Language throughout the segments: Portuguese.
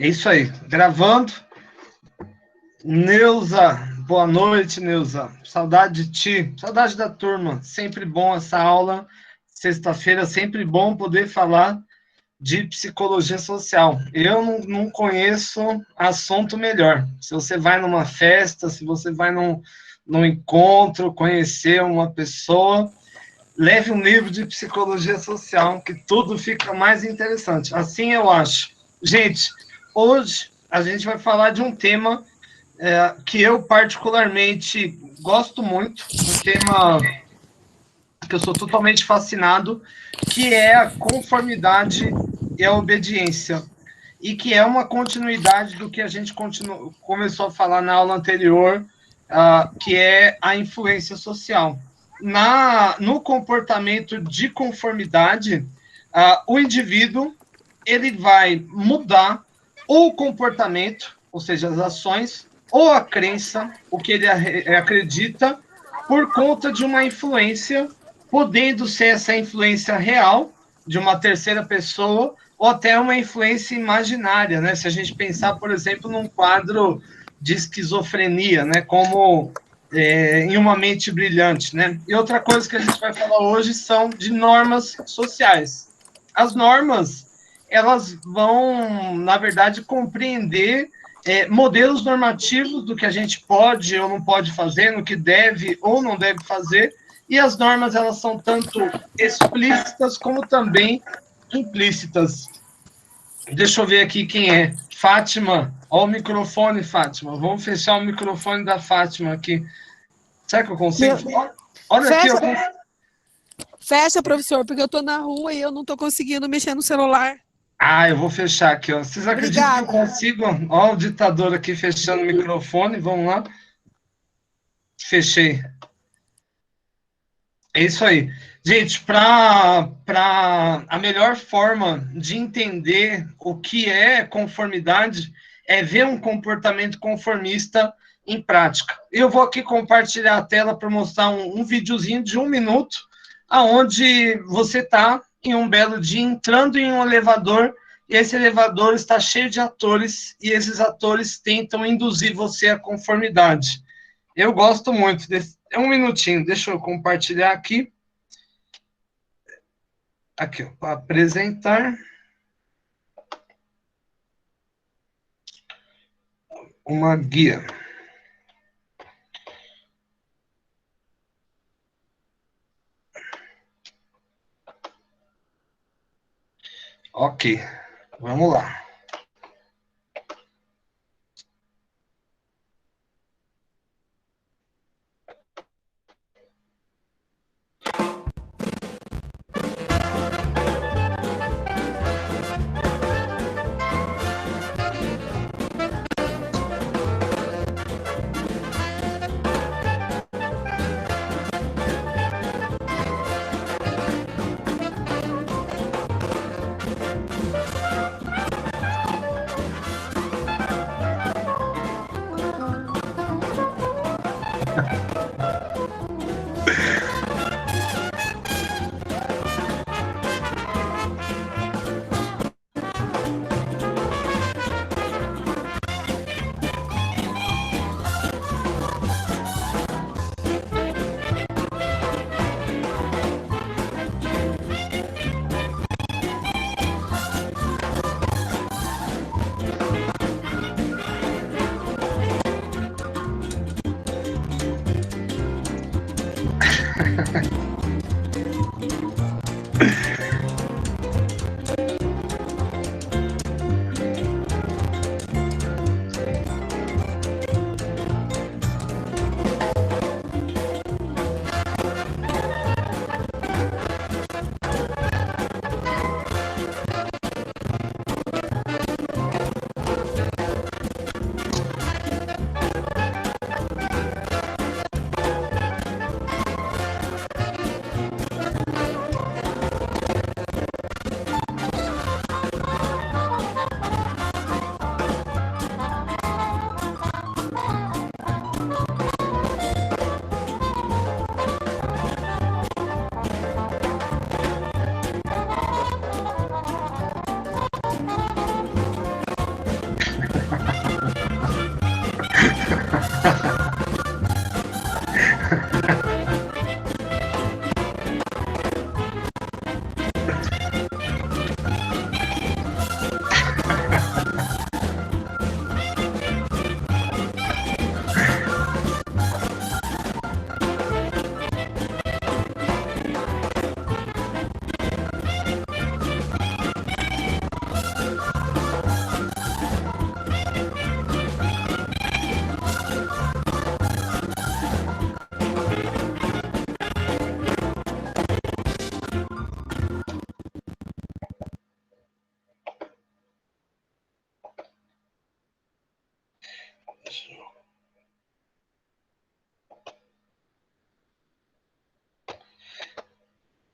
É isso aí, gravando. Neuza, boa noite, Neuza. Saudade de ti, saudade da turma. Sempre bom essa aula. Sexta-feira, sempre bom poder falar de psicologia social. Eu não conheço assunto melhor. Se você vai numa festa, se você vai num encontro, conhecer uma pessoa, leve um livro de psicologia social, que tudo fica mais interessante. Assim eu acho. Gente, hoje a gente vai falar de um tema que eu particularmente gosto muito, um tema que eu sou totalmente fascinado, que é a conformidade e a obediência, e que é uma continuidade do que a gente começou a falar na aula anterior, que é a influência social. No comportamento de conformidade, o indivíduo ele vai mudar ou o comportamento, ou seja, as ações, ou a crença, o que ele acredita, por conta de uma influência, podendo ser essa influência real, de uma terceira pessoa, ou até uma influência imaginária, né? Se a gente pensar, por exemplo, num quadro de esquizofrenia, né? Como em Uma Mente Brilhante, né? E outra coisa que a gente vai falar hoje são de normas sociais. As normas, elas vão, na verdade, compreender modelos normativos do que a gente pode ou não pode fazer, no que deve ou não deve fazer, e as normas, elas são tanto explícitas como também implícitas. Deixa eu ver aqui quem é. Fátima, olha o microfone, Fátima. Vamos fechar o microfone da Fátima aqui. Será que eu consigo? Olha aqui, eu consigo. Fecha, professor, porque eu estou na rua e eu não estou conseguindo mexer no celular. Eu vou fechar aqui, ó. Vocês acreditam que eu consigo? Ó, o ditador aqui fechando o microfone. Vamos lá. Fechei. É isso aí. Gente, para a melhor forma de entender o que é conformidade é ver um comportamento conformista em prática. Eu vou aqui compartilhar a tela para mostrar um videozinho de 1 minuto, aonde você está em um belo dia entrando em um elevador e esse elevador está cheio de atores e esses atores tentam induzir você à conformidade. Eu gosto muito desse. É 1 minutinho, deixa eu compartilhar aqui. Aqui, para apresentar. Uma guia. Ok, vamos lá.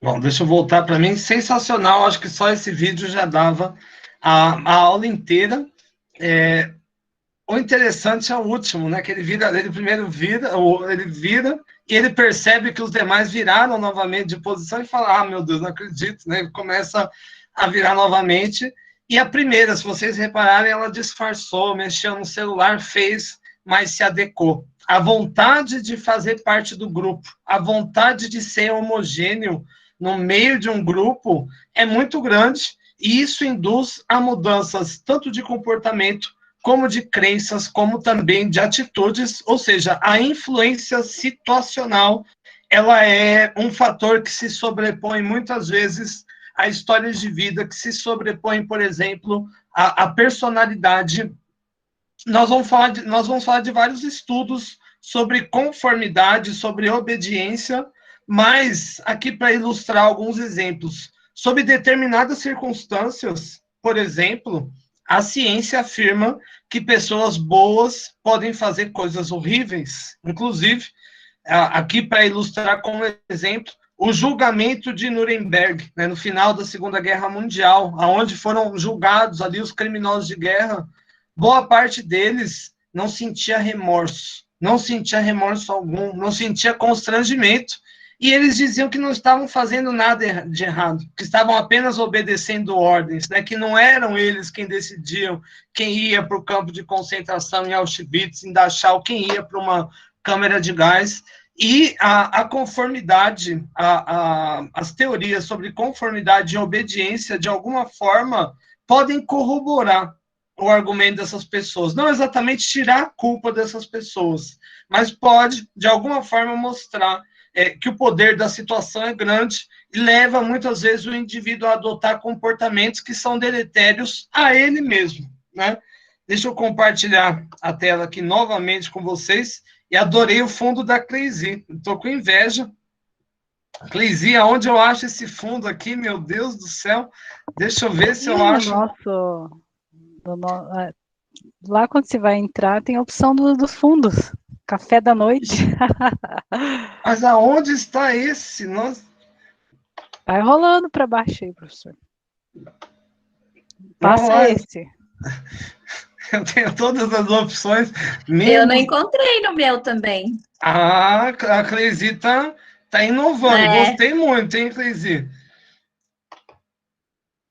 Bom, deixa eu voltar para mim. Sensacional, acho que só esse vídeo já dava a aula inteira. O interessante é o último, né? Que ele primeiro vira, ele vira e ele percebe que os demais viraram novamente de posição e fala: ah, meu Deus, não acredito, né? Ele começa a virar novamente. E a primeira, se vocês repararem, ela disfarçou, mexeu no celular, fez, mas se adequou. A vontade de fazer parte do grupo, a vontade de ser homogêneo no meio de um grupo é muito grande, e isso induz a mudanças tanto de comportamento como de crenças, como também de atitudes, ou seja, a influência situacional, ela é um fator que se sobrepõe muitas vezes a histórias de vida, que se sobrepõe, por exemplo, a personalidade. Nós vamos falar de vários estudos sobre conformidade, sobre obediência, mas aqui para ilustrar alguns exemplos, sob determinadas circunstâncias, por exemplo, a ciência afirma que pessoas boas podem fazer coisas horríveis. Inclusive, aqui para ilustrar como exemplo, o julgamento de Nuremberg, né, no final da Segunda Guerra Mundial, onde foram julgados ali os criminosos de guerra, boa parte deles não sentia remorso algum, não sentia constrangimento, e eles diziam que não estavam fazendo nada de errado, que estavam apenas obedecendo ordens, né, que não eram eles quem decidiam quem ia para o campo de concentração em Auschwitz, em Dachau, quem ia para uma câmara de gás. E a conformidade, as teorias sobre conformidade e obediência, de alguma forma, podem corroborar o argumento dessas pessoas. Não exatamente tirar a culpa dessas pessoas, mas pode, de alguma forma, mostrar que o poder da situação é grande e leva, muitas vezes, o indivíduo a adotar comportamentos que são deletérios a ele mesmo, né? Deixa eu compartilhar a tela aqui novamente com vocês. E adorei o fundo da Cleisi. Estou com inveja. Cleisi, aonde eu acho esse fundo aqui? Meu Deus do céu. Deixa eu ver se eu acho. Lá quando você vai entrar, tem a opção dos fundos. Café da noite. Mas aonde está esse? Nossa. Vai rolando para baixo aí, professor. Passa esse. Eu tenho todas as opções. Menos... Eu não encontrei no meu também. Ah, a Cleisi tá inovando. Gostei muito, hein, Cleisi?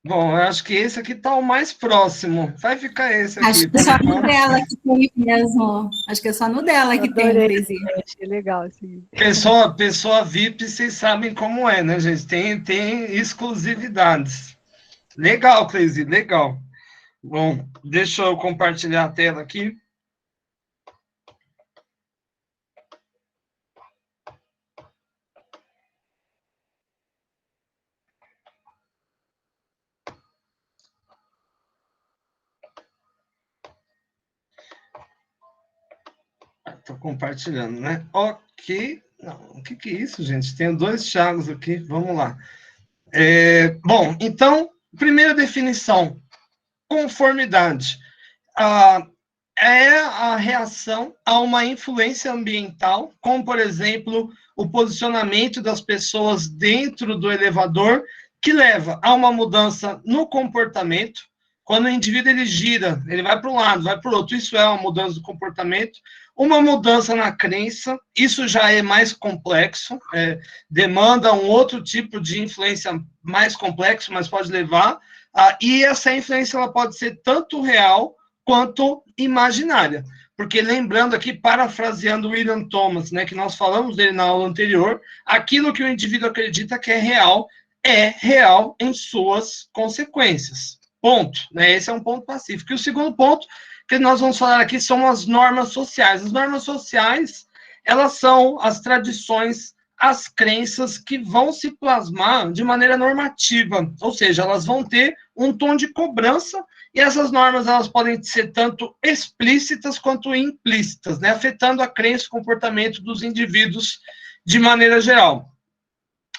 Bom, eu acho que esse aqui está o mais próximo. Vai ficar esse aqui. Acho que é só no dela que tem mesmo. Acho que é só no dela que tem, Cleisi. Achei legal. Sim. Pessoa VIP, vocês sabem como é, né, gente? Tem exclusividades. Legal, Cleisi, legal. Bom, deixa eu compartilhar a tela aqui. Estou compartilhando, né? Ok. Não, o que é isso, gente? Tenho 2 Thiagos aqui. Vamos lá. Bom, então, primeira definição. Conformidade. É a reação a uma influência ambiental, como, por exemplo, o posicionamento das pessoas dentro do elevador, que leva a uma mudança no comportamento. Quando o indivíduo ele gira, ele vai para um lado, vai para o outro, isso é uma mudança do comportamento. Uma mudança na crença, isso já é mais complexo, demanda um outro tipo de influência mais complexo, mas pode levar. E essa influência ela pode ser tanto real quanto imaginária. Porque, lembrando aqui, parafraseando William Thomas, né, que nós falamos dele na aula anterior, aquilo que o indivíduo acredita que é real em suas consequências. Ponto. Né? Esse é um ponto pacífico. E o segundo ponto que nós vamos falar aqui são as normas sociais. As normas sociais, elas são as tradições, as crenças que vão se plasmar de maneira normativa, ou seja, elas vão ter um tom de cobrança, e essas normas elas podem ser tanto explícitas quanto implícitas, né, afetando a crença e o comportamento dos indivíduos de maneira geral.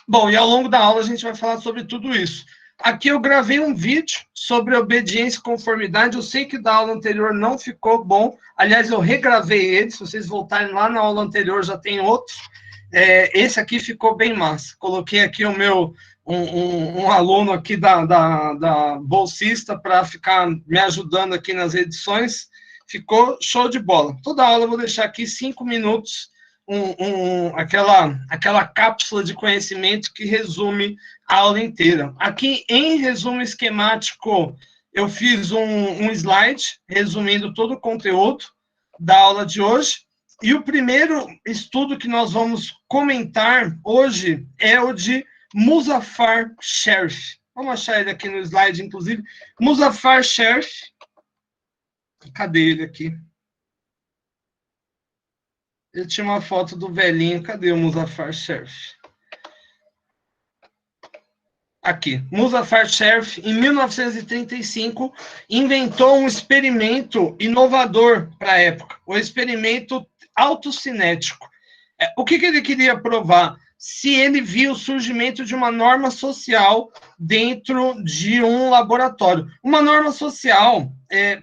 Bom, e ao longo da aula a gente vai falar sobre tudo isso. Aqui eu gravei um vídeo sobre obediência e conformidade. Eu sei que da aula anterior não ficou bom. Aliás, eu regravei ele. Se vocês voltarem lá na aula anterior, já tem outro. Esse aqui ficou bem massa. Coloquei aqui o meu um aluno aqui da bolsista para ficar me ajudando aqui nas edições. Ficou show de bola. Toda aula eu vou deixar aqui 5 minutos, aquela cápsula de conhecimento que resume a aula inteira. Aqui, em resumo esquemático, eu fiz um slide resumindo todo o conteúdo da aula de hoje. E o primeiro estudo que nós vamos comentar hoje é o de Muzaffar Sherif. Vamos achar ele aqui no slide, inclusive. Muzaffar Sherif. Cadê ele aqui? Ele tinha uma foto do velhinho. Cadê o Muzaffar Sherif? Aqui. Muzaffar Sherif, em 1935, inventou um experimento inovador para a época. O experimento autocinético. O que ele queria provar? Se ele viu o surgimento de uma norma social dentro de um laboratório. Uma norma social,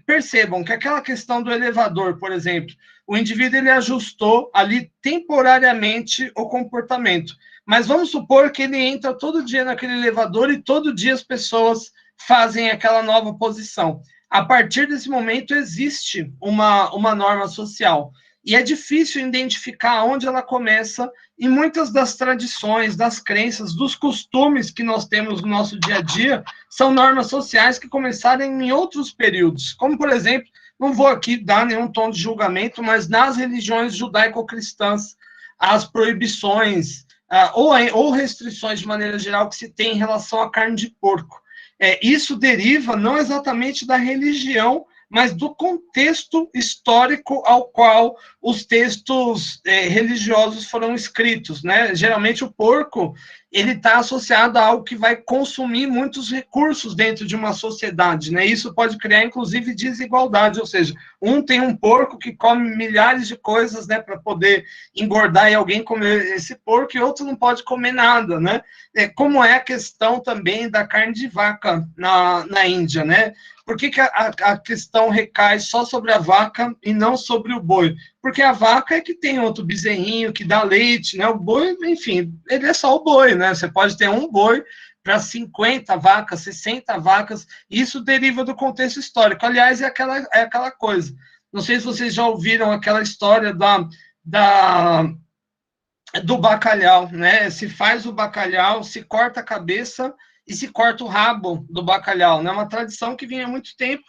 percebam que aquela questão do elevador, por exemplo, o indivíduo ele ajustou ali temporariamente o comportamento. Mas vamos supor que ele entra todo dia naquele elevador e todo dia as pessoas fazem aquela nova posição. A partir desse momento existe uma norma social. E é difícil identificar onde ela começa, e muitas das tradições, das crenças, dos costumes que nós temos no nosso dia a dia, são normas sociais que começaram em outros períodos. Como, por exemplo, não vou aqui dar nenhum tom de julgamento, mas nas religiões judaico-cristãs, as proibições ou restrições de maneira geral que se tem em relação à carne de porco. Isso deriva não exatamente da religião, mas do contexto histórico ao qual os textos religiosos foram escritos, né? Geralmente o porco, ele está associado a algo que vai consumir muitos recursos dentro de uma sociedade, né? Isso pode criar, inclusive, desigualdade, ou seja, um tem um porco que come milhares de coisas, né, para poder engordar e alguém comer esse porco, e outro não pode comer nada, né? Como é a questão também da carne de vaca na Índia, né? Por que a questão recai só sobre a vaca e não sobre o boi? Porque a vaca é que tem outro bezerrinho que dá leite, né? O boi, enfim, ele é só o boi, né? Você pode ter um boi para 50 vacas, 60 vacas, isso deriva do contexto histórico. Aliás, é aquela coisa. Não sei se vocês já ouviram aquela história do bacalhau, né? Se faz o bacalhau, se corta a cabeça e se corta o rabo do bacalhau, né? Uma tradição que vinha há muito tempo,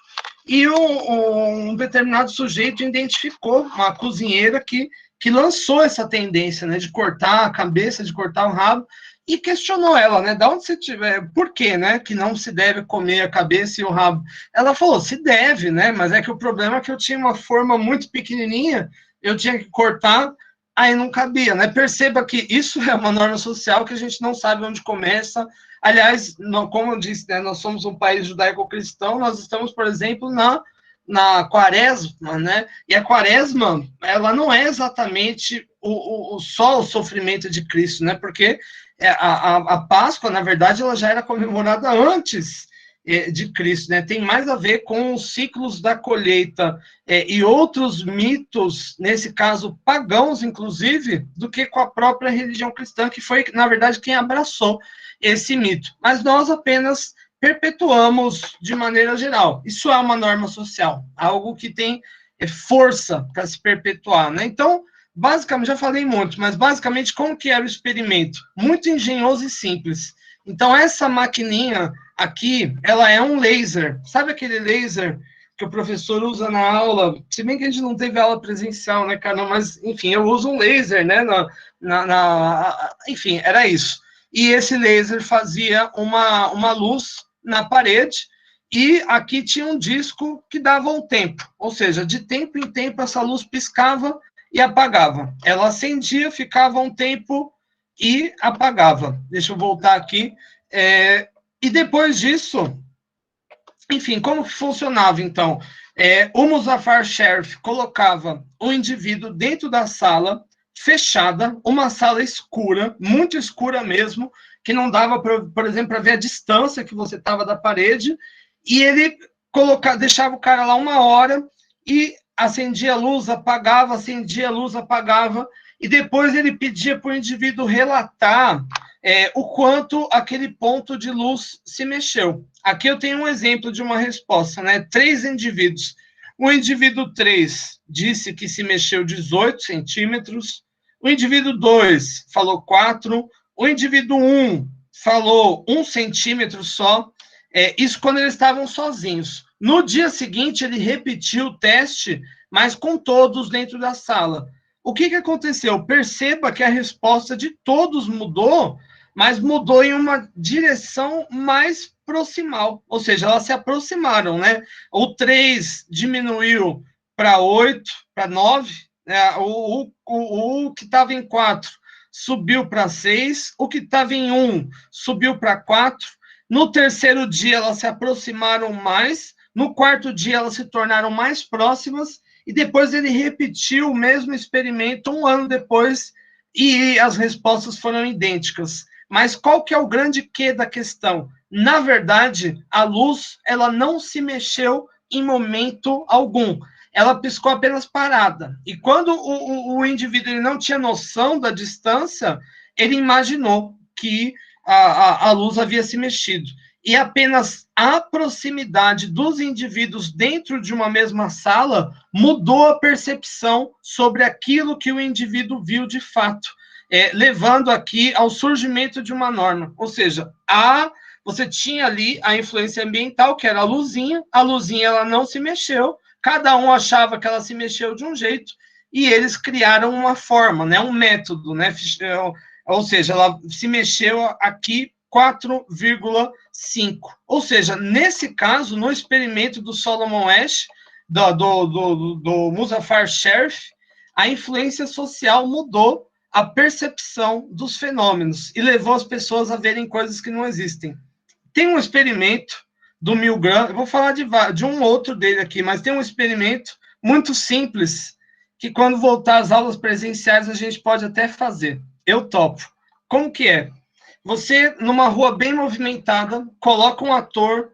e um determinado sujeito identificou uma cozinheira que lançou essa tendência, né, de cortar a cabeça, de cortar o rabo, e questionou ela, né, da onde você tiver, por quê, né, que não se deve comer a cabeça e o rabo? Ela falou, se deve, né, mas é que o problema é que eu tinha uma forma muito pequenininha, eu tinha que cortar, aí não cabia, né? Perceba que isso é uma norma social que a gente não sabe onde começa. Aliás, como eu disse, né, nós somos um país judaico-cristão, nós estamos, por exemplo, na quaresma, né? E a quaresma, ela não é exatamente só o sofrimento de Cristo, né? Porque a Páscoa, na verdade, ela já era comemorada antes de Cristo, né? Tem mais a ver com os ciclos da colheita e outros mitos, nesse caso pagãos, inclusive, do que com a própria religião cristã, que foi, na verdade, quem abraçou esse mito. Mas nós apenas perpetuamos de maneira geral. Isso é uma norma social, algo que tem força para se perpetuar, né? Então, basicamente, já falei muito, mas basicamente, como que era o experimento? Muito engenhoso e simples. Então, essa maquininha aqui, ela é um laser. Sabe aquele laser que o professor usa na aula? Se bem que a gente não teve aula presencial, né, cara? Mas, enfim, eu uso um laser, né? Enfim, era isso. E esse laser fazia uma luz na parede, e aqui tinha um disco que dava um tempo. Ou seja, de tempo em tempo, essa luz piscava e apagava. Ela acendia, ficava um tempo e apagava. Deixa eu voltar aqui. E depois disso, enfim, como que funcionava, então? O Muzaffar Sherif colocava o indivíduo dentro da sala, fechada, uma sala escura, muito escura mesmo, que não dava, por exemplo, para ver a distância que você estava da parede, e ele deixava o cara lá 1 hora, e acendia a luz, apagava, acendia a luz, apagava, e depois ele pedia para o indivíduo relatar o quanto aquele ponto de luz se mexeu. Aqui eu tenho um exemplo de uma resposta, né? 3 indivíduos. O indivíduo 3 disse que se mexeu 18 centímetros, o indivíduo 2 falou 4, o indivíduo 1 falou 1 centímetro só, isso quando eles estavam sozinhos. No dia seguinte, ele repetiu o teste, mas com todos dentro da sala. O que aconteceu? Perceba que a resposta de todos mudou, mas mudou em uma direção mais proximal, ou seja, elas se aproximaram, né? O 3 diminuiu para 8, para 9, né? O que estava em 4 subiu para 6, o que estava em 1 subiu para 4. No terceiro dia, elas se aproximaram mais, no quarto dia, elas se tornaram mais próximas, e depois ele repetiu o mesmo experimento 1 ano depois, e as respostas foram idênticas. Mas qual que é o grande quê da questão? Na verdade, a luz, ela não se mexeu em momento algum. Ela piscou apenas parada. E quando o indivíduo ele não tinha noção da distância, ele imaginou que a luz havia se mexido. E apenas a proximidade dos indivíduos dentro de uma mesma sala mudou a percepção sobre aquilo que o indivíduo viu de fato, levando aqui ao surgimento de uma norma. Ou seja, você tinha ali a influência ambiental, que era a luzinha ela não se mexeu, cada um achava que ela se mexeu de um jeito, e eles criaram uma forma, né, um método, né, ou seja, ela se mexeu aqui 4,5. Ou seja, nesse caso, no experimento do Solomon Asch, do Muzaffar Sherif, a influência social mudou a percepção dos fenômenos e levou as pessoas a verem coisas que não existem. Tem um experimento do Milgram, eu vou falar de um outro dele aqui, mas tem um experimento muito simples, que quando voltar às aulas presenciais a gente pode até fazer. Eu topo. Como que é? Você, numa rua bem movimentada, coloca um ator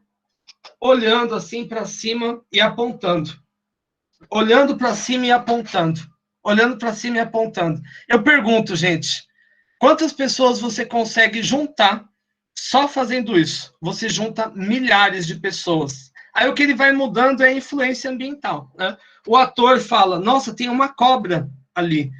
olhando assim para cima e apontando. Olhando para cima e apontando. Olhando para cima e apontando. Eu pergunto, gente, quantas pessoas você consegue juntar só fazendo isso? Você junta milhares de pessoas. Aí o que ele vai mudando é a influência ambiental, né? O ator fala, nossa, tem uma cobra ali.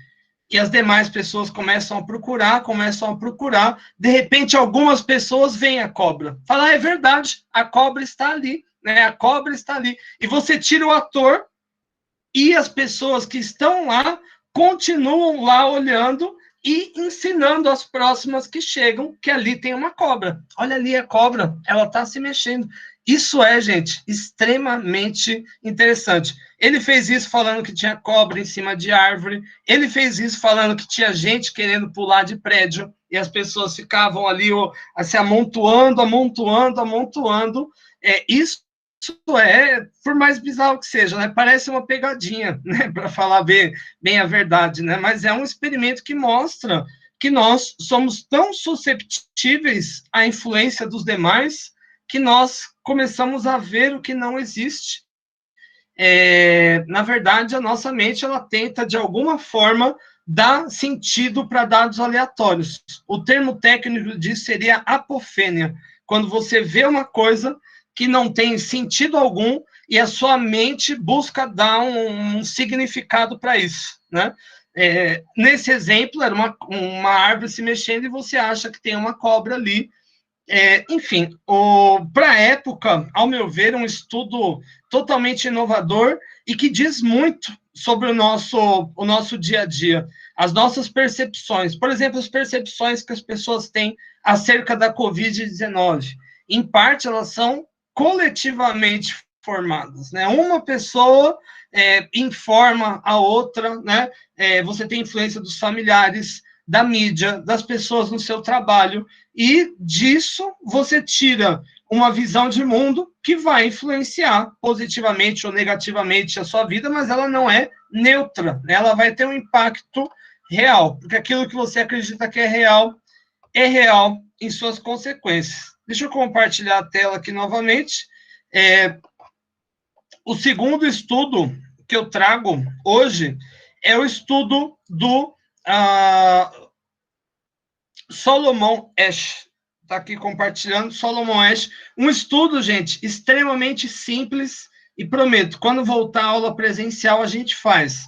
E as demais pessoas começam a procurar, de repente algumas pessoas veem a cobra. Fala, é verdade, a cobra está ali, né? A cobra está ali. E você tira o ator e as pessoas que estão lá continuam lá olhando e ensinando as próximas que chegam que ali tem uma cobra. Olha ali a cobra, ela está se mexendo. Isso é, gente, extremamente interessante. Ele fez isso falando que tinha cobra em cima de árvore, ele fez isso falando que tinha gente querendo pular de prédio, e as pessoas ficavam ali se amontoando. Isso é, por mais bizarro que seja, né? Parece uma pegadinha, né? Para falar bem a verdade, né? Mas é um experimento que mostra que nós somos tão susceptíveis à influência dos demais que nós começamos a ver o que não existe. Na verdade, a nossa mente ela tenta, de alguma forma, dar sentido para dados aleatórios. O termo técnico disso seria apofênia, quando você vê uma coisa que não tem sentido algum e a sua mente busca dar um significado para isso, né? Nesse exemplo, era uma árvore se mexendo e você acha que tem uma cobra ali. Enfim, para a época, ao meu ver, um estudo totalmente inovador e que diz muito sobre o nosso dia a dia, as nossas percepções. Por exemplo, as percepções que as pessoas têm acerca da Covid-19. Em parte, elas são coletivamente formadas, né? Uma pessoa informa a outra, né? Você tem influência dos familiares, da mídia, das pessoas no seu trabalho, e disso você tira uma visão de mundo que vai influenciar positivamente ou negativamente a sua vida, mas ela não é neutra, né? Ela vai ter um impacto real, porque aquilo que você acredita que é real em suas consequências. Deixa eu compartilhar a tela aqui novamente. O segundo estudo que eu trago hoje é o estudo do Solomon Asch está aqui compartilhando. Solomon Asch, um estudo, gente, extremamente simples, e prometo, quando voltar a aula presencial, a gente faz.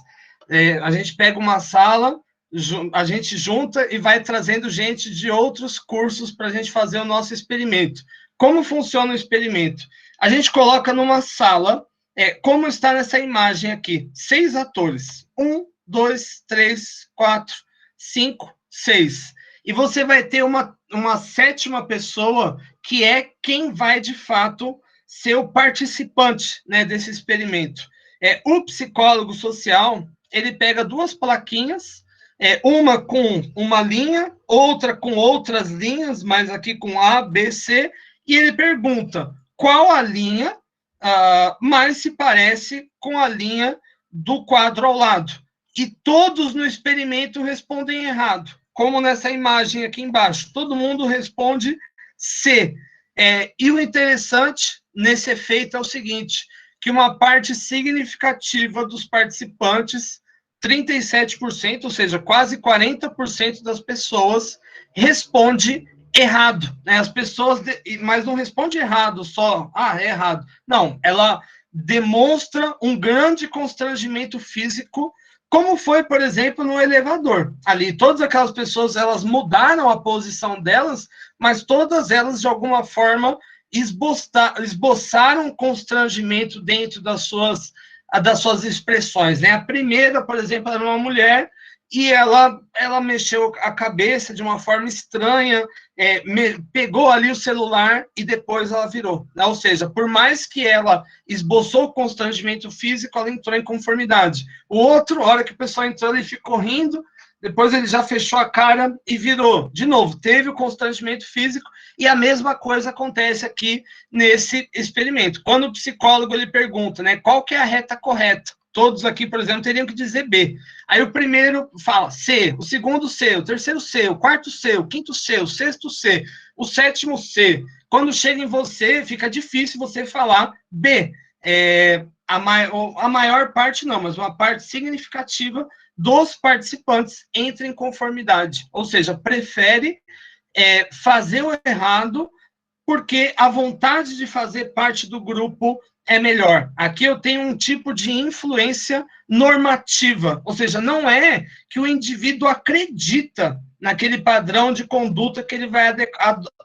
A gente pega uma sala, a gente junta e vai trazendo gente de outros cursos para a gente fazer o nosso experimento. Como funciona o experimento? A gente coloca numa sala, como está nessa imagem aqui, 6 atores. 1, 2, 3, 4, 5, 6. E você vai ter uma 7ª pessoa, que é quem vai, de fato, ser o participante, né, desse experimento. O psicólogo social, ele pega 2 plaquinhas, uma com uma linha, outra com outras linhas, mas aqui com A, B, C, e ele pergunta qual a linha mais se parece com a linha do quadro ao lado. E todos no experimento respondem errado, como nessa imagem aqui embaixo. Todo mundo responde C. E o interessante nesse efeito é o seguinte, que uma parte significativa dos participantes, 37%, ou seja, quase 40% das pessoas, responde errado, né? As pessoas, mas não responde errado só, é errado. Não, ela demonstra um grande constrangimento físico, como foi, por exemplo, no elevador. Ali, todas aquelas pessoas, elas mudaram a posição delas, mas todas elas, de alguma forma, esboçaram constrangimento dentro das suas expressões, né? A primeira, por exemplo, era uma mulher, e ela mexeu a cabeça de uma forma estranha, pegou ali o celular e depois ela virou. Né? Ou seja, por mais que ela esboçou constrangimento físico, ela entrou em conformidade. O outro, a hora que o pessoal entrou, ele ficou rindo, depois ele já fechou a cara e virou. De novo, teve o constrangimento físico, e a mesma coisa acontece aqui nesse experimento. Quando o psicólogo ele pergunta, né, qual que é a reta correta? Todos aqui, por exemplo, teriam que dizer B. Aí o primeiro fala C, o segundo C, o terceiro C, o quarto C, o quinto C, o sexto C, o sétimo C. Quando chega em você, fica difícil você falar B. A maior parte não, mas uma parte significativa dos participantes entra em conformidade. Ou seja, prefere fazer o errado porque a vontade de fazer parte do grupo é melhor. Aqui eu tenho um tipo de influência normativa, ou seja, não é que o indivíduo acredita naquele padrão de conduta que ele vai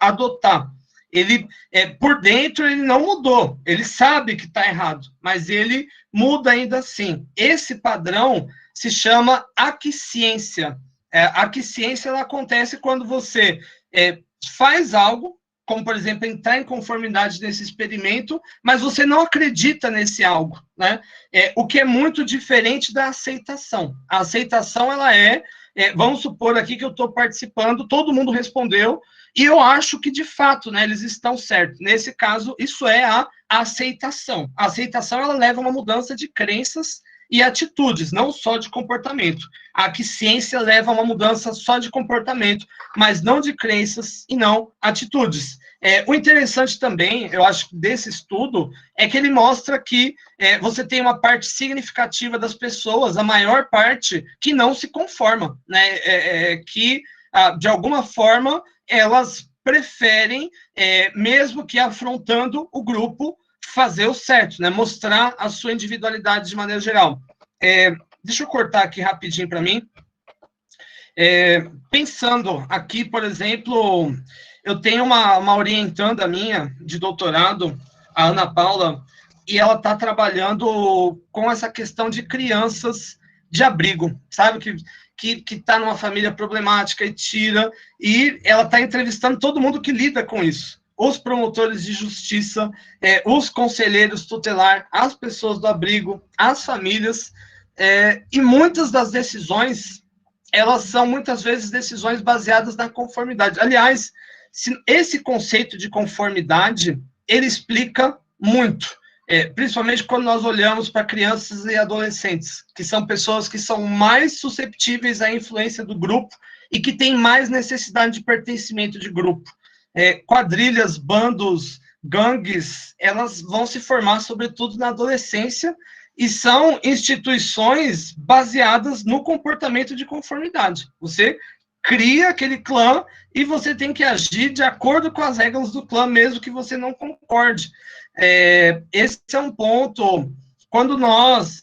adotar. Ele, por dentro, ele não mudou, ele sabe que está errado, mas ele muda ainda assim. Esse padrão se chama aquiescência. A aquiescência ela acontece quando você faz algo, como, por exemplo, entrar em conformidade nesse experimento, mas você não acredita nesse algo, né? O que é muito diferente da aceitação. A aceitação, ela vamos supor aqui que eu estou participando, todo mundo respondeu, e eu acho que, de fato, né, eles estão certos. Nesse caso, isso é a aceitação. A aceitação, ela leva a uma mudança de crenças e atitudes, não só de comportamento. A aquiescência leva a uma mudança só de comportamento, mas não de crenças e não atitudes. O interessante também, eu acho, desse estudo, é que ele mostra que você tem uma parte significativa das pessoas, a maior parte, que não se conforma, né? Que, de alguma forma, elas preferem, mesmo que afrontando o grupo, fazer o certo, né? Mostrar a sua individualidade de maneira geral. Deixa eu cortar aqui rapidinho para mim. Pensando aqui, por exemplo, eu tenho uma orientanda minha de doutorado, a Ana Paula, e ela está trabalhando com essa questão de crianças de abrigo, sabe? Que está numa família problemática e ela está entrevistando todo mundo que lida com isso. Os promotores de justiça, os conselheiros tutelar, as pessoas do abrigo, as famílias, e muitas das decisões, elas são muitas vezes decisões baseadas na conformidade. Aliás, esse conceito de conformidade, ele explica muito, principalmente quando nós olhamos para crianças e adolescentes, que são pessoas que são mais susceptíveis à influência do grupo e que têm mais necessidade de pertencimento de grupo. Quadrilhas, bandos, gangues, elas vão se formar sobretudo na adolescência e são instituições baseadas no comportamento de conformidade. Você cria aquele clã e você tem que agir de acordo com as regras do clã, mesmo que você não concorde. Esse é um ponto. Quando nós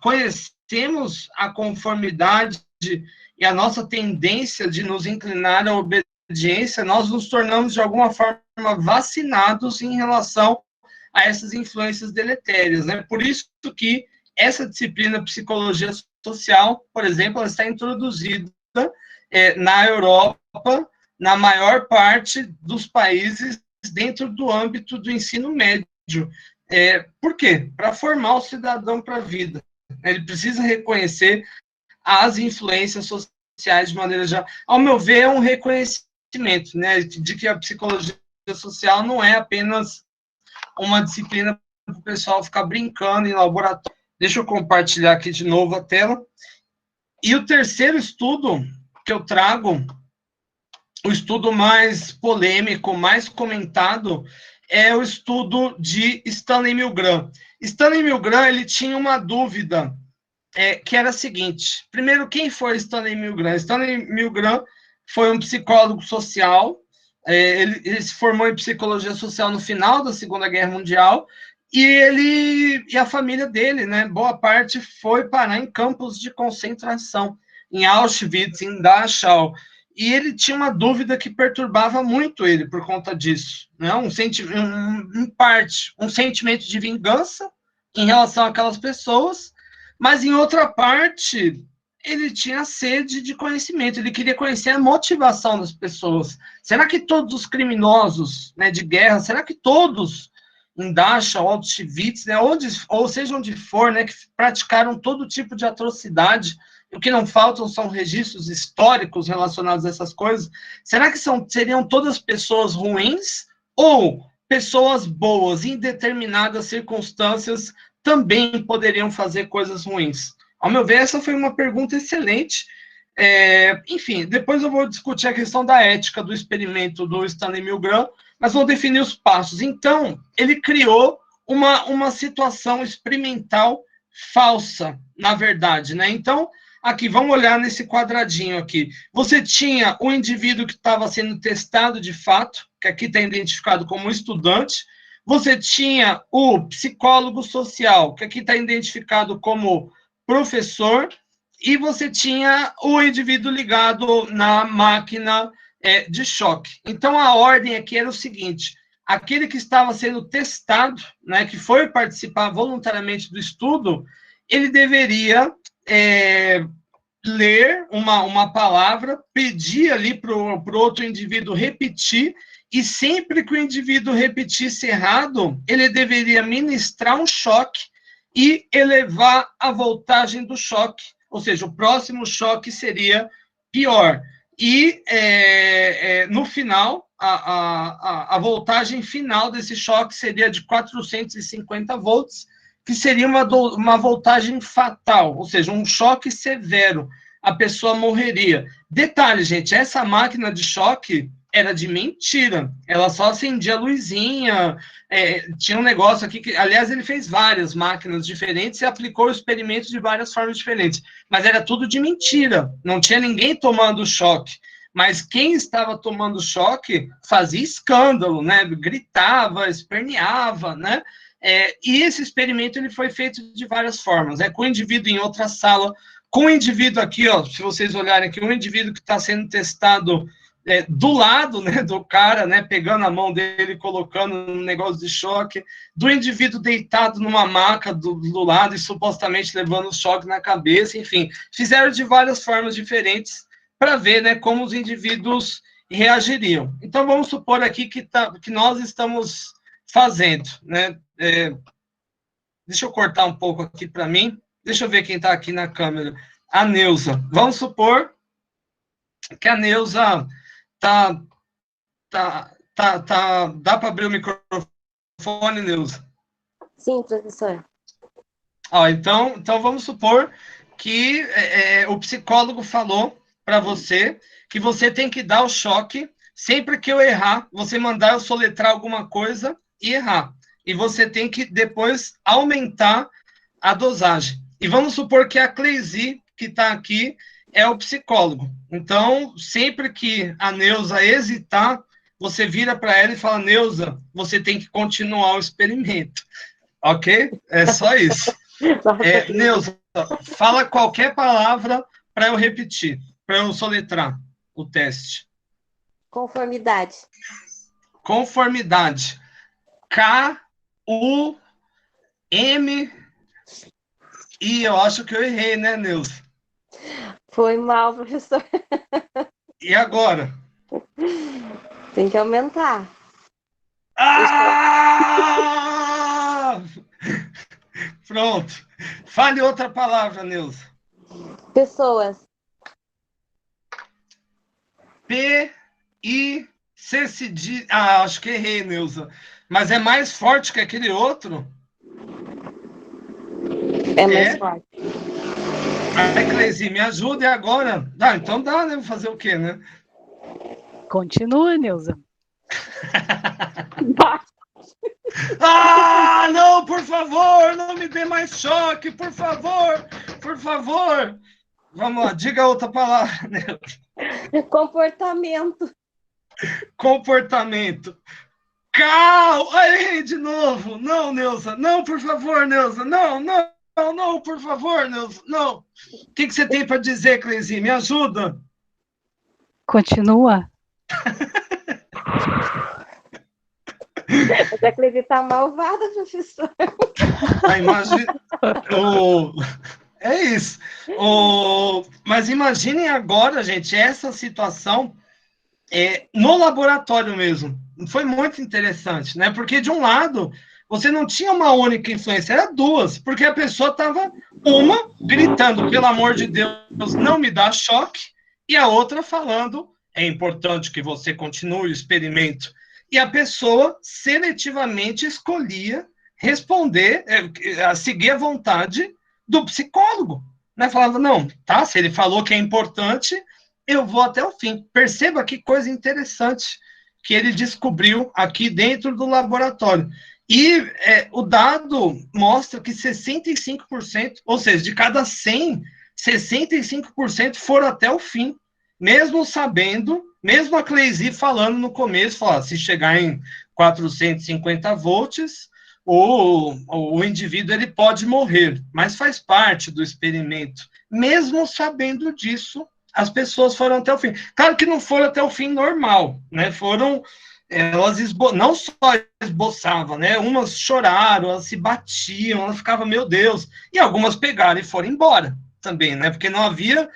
conhecemos a conformidade e a nossa tendência de nos inclinar à obediência, nós nos tornamos, de alguma forma, vacinados em relação a essas influências deletérias, né? Por isso que essa disciplina psicologia social, por exemplo, ela está introduzida na Europa, na maior parte dos países, dentro do âmbito do ensino médio. Por quê? Para formar o cidadão para a vida. Ele precisa reconhecer as influências sociais de maneira geral. Ao meu ver, é um reconhecimento, né, de que a psicologia social não é apenas uma disciplina para o pessoal ficar brincando em laboratório. Deixa eu compartilhar aqui de novo a tela. E o terceiro estudo que eu trago, o estudo mais polêmico, mais comentado, é o estudo de Stanley Milgram. Stanley Milgram, ele tinha uma dúvida, que era a seguinte. Primeiro, quem foi Stanley Milgram? Stanley Milgram foi um psicólogo social. Ele se formou em psicologia social no final da Segunda Guerra Mundial, e a família dele, né, boa parte foi parar em campos de concentração, em Auschwitz, em Dachau, e ele tinha uma dúvida que perturbava muito ele por conta disso, né, um sentimento de vingança em relação àquelas pessoas, mas em outra parte ele tinha sede de conhecimento, ele queria conhecer a motivação das pessoas. Será que todos os criminosos, né, de guerra, será que todos em Dachau, Auschwitz, né, ou seja onde for, né, que praticaram todo tipo de atrocidade, o que não faltam são registros históricos relacionados a essas coisas, será que seriam todas pessoas ruins ou pessoas boas em determinadas circunstâncias também poderiam fazer coisas ruins? Ao meu ver, essa foi uma pergunta excelente. Enfim, depois eu vou discutir a questão da ética do experimento do Stanley Milgram, mas vou definir os passos. Então, ele criou uma situação experimental falsa, na verdade, né? Então, aqui, vamos olhar nesse quadradinho aqui. Você tinha o indivíduo que estava sendo testado de fato, que aqui está identificado como estudante. Você tinha o psicólogo social, que aqui está identificado como professor, e você tinha o indivíduo ligado na máquina de choque. Então, a ordem aqui era o seguinte: aquele que estava sendo testado, né, que foi participar voluntariamente do estudo, ele deveria ler uma palavra, pedir ali para o outro indivíduo repetir, e sempre que o indivíduo repetisse errado, ele deveria ministrar um choque e elevar a voltagem do choque, ou seja, o próximo choque seria pior. E, no final, a voltagem final desse choque seria de 450 volts, que seria uma voltagem fatal, ou seja, um choque severo, a pessoa morreria. Detalhe, gente, essa máquina de choque era de mentira, ela só acendia a luzinha, tinha um negócio aqui que, aliás, ele fez várias máquinas diferentes e aplicou o experimento de várias formas diferentes, mas era tudo de mentira, não tinha ninguém tomando choque, mas quem estava tomando choque fazia escândalo, né, gritava, esperneava, né, e esse experimento ele foi feito de várias formas, com o indivíduo em outra sala, com o indivíduo aqui, ó, se vocês olharem aqui, um indivíduo que está sendo testado do lado, né, do cara, né, pegando a mão dele, colocando um negócio de choque, do indivíduo deitado numa maca do lado e supostamente levando o choque na cabeça, enfim, fizeram de várias formas diferentes para ver, né, como os indivíduos reagiriam. Então, vamos supor aqui que nós estamos fazendo, né, deixa eu cortar um pouco aqui para mim, deixa eu ver quem está aqui na câmera, a Neuza. Vamos supor que a Neuza dá para abrir o microfone, Neuza? Sim, professor. Então vamos supor que o psicólogo falou para você que você tem que dar o choque sempre que eu errar, você mandar eu soletrar alguma coisa e errar. e você tem que depois aumentar a dosagem. E vamos supor que a Cleisi, que está aqui, é o psicólogo. Então, sempre que a Neuza hesitar, você vira para ela e fala, Neuza, você tem que continuar o experimento. Ok? É só isso. Nossa, Neuza, fala qualquer palavra para eu repetir, para eu soletrar o teste. conformidade. Conformidade. K-U-M-I. Eu acho que eu errei, né, Neuza? Foi mal, professor. E agora? Tem que aumentar. Ah! Pronto. Fale outra palavra, Neuza. Pessoas. P-I-C cedilha. Ah, acho que errei, Neuza. Mas é mais forte que aquele outro? É mais forte. Ai, Cleisi, me ajuda e agora? Ah, então dá, né? Vou fazer o quê, né? Continua, Neuza. Ah, não, por favor, não me dê mais choque, por favor, por favor. Vamos lá, diga outra palavra, Neuza. Comportamento. Comportamento. Calma, errei de novo. Não, Neuza, não, por favor, Neuza, não, não, não, não, por favor, Neuza, não. O que você tem para dizer, Cleisinha? Me ajuda. Continua. Mas a Cleide tá malvada, professor. Imagina. É isso. Mas imaginem agora, gente, essa situação no laboratório mesmo. Foi muito interessante, né? Porque, de um lado, você não tinha uma única influência, era duas, porque a pessoa estava, uma, gritando, pelo amor de Deus, não me dá choque, e a outra falando, é importante que você continue o experimento. E a pessoa seletivamente escolhia responder, seguir a vontade do psicólogo. Né? Falava, não, tá, se ele falou que é importante, eu vou até o fim. Perceba que coisa interessante que ele descobriu aqui dentro do laboratório. E o dado mostra que 65%, ou seja, de cada 100, 65% foram até o fim, mesmo sabendo, mesmo a Cleisi falando no começo, falar, se chegar em 450 volts, o indivíduo ele pode morrer, mas faz parte do experimento. Mesmo sabendo disso, as pessoas foram até o fim. Claro que não foram até o fim normal, né? Foram, elas não só esboçavam, né? Umas choraram, elas se batiam, elas ficavam, meu Deus, e algumas pegaram e foram embora também, né? Porque não havia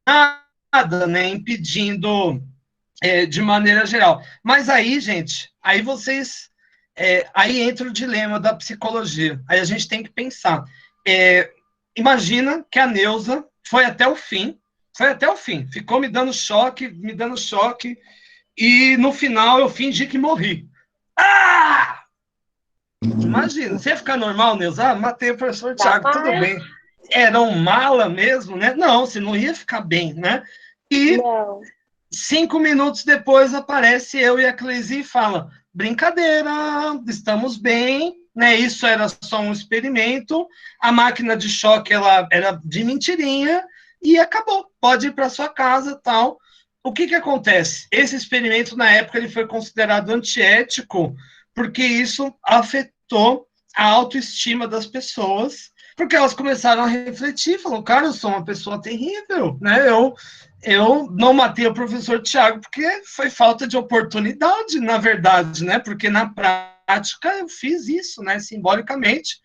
nada, né, impedindo de maneira geral. Mas aí, gente, aí vocês, aí entra o dilema da psicologia. Aí a gente tem que pensar. Imagina que a Neuza foi até o fim, ficou me dando choque, e no final eu fingi que morri. Ah! Imagina, você ia ficar normal, Neuza? Matei o professor Thiago, tudo bem. Era um mala mesmo, né? Não, você não ia ficar bem, né? E Não. 5 minutos depois aparece eu e a Cleisi e fala, brincadeira, estamos bem, né? Isso era só um experimento, a máquina de choque ela era de mentirinha e acabou, pode ir para sua casa, tal. O que acontece? Esse experimento, na época, ele foi considerado antiético, porque isso afetou a autoestima das pessoas, porque elas começaram a refletir, falaram, cara, eu sou uma pessoa terrível, né? Eu não matei o professor Tiago porque foi falta de oportunidade, na verdade, né? Porque na prática eu fiz isso, né? Simbolicamente.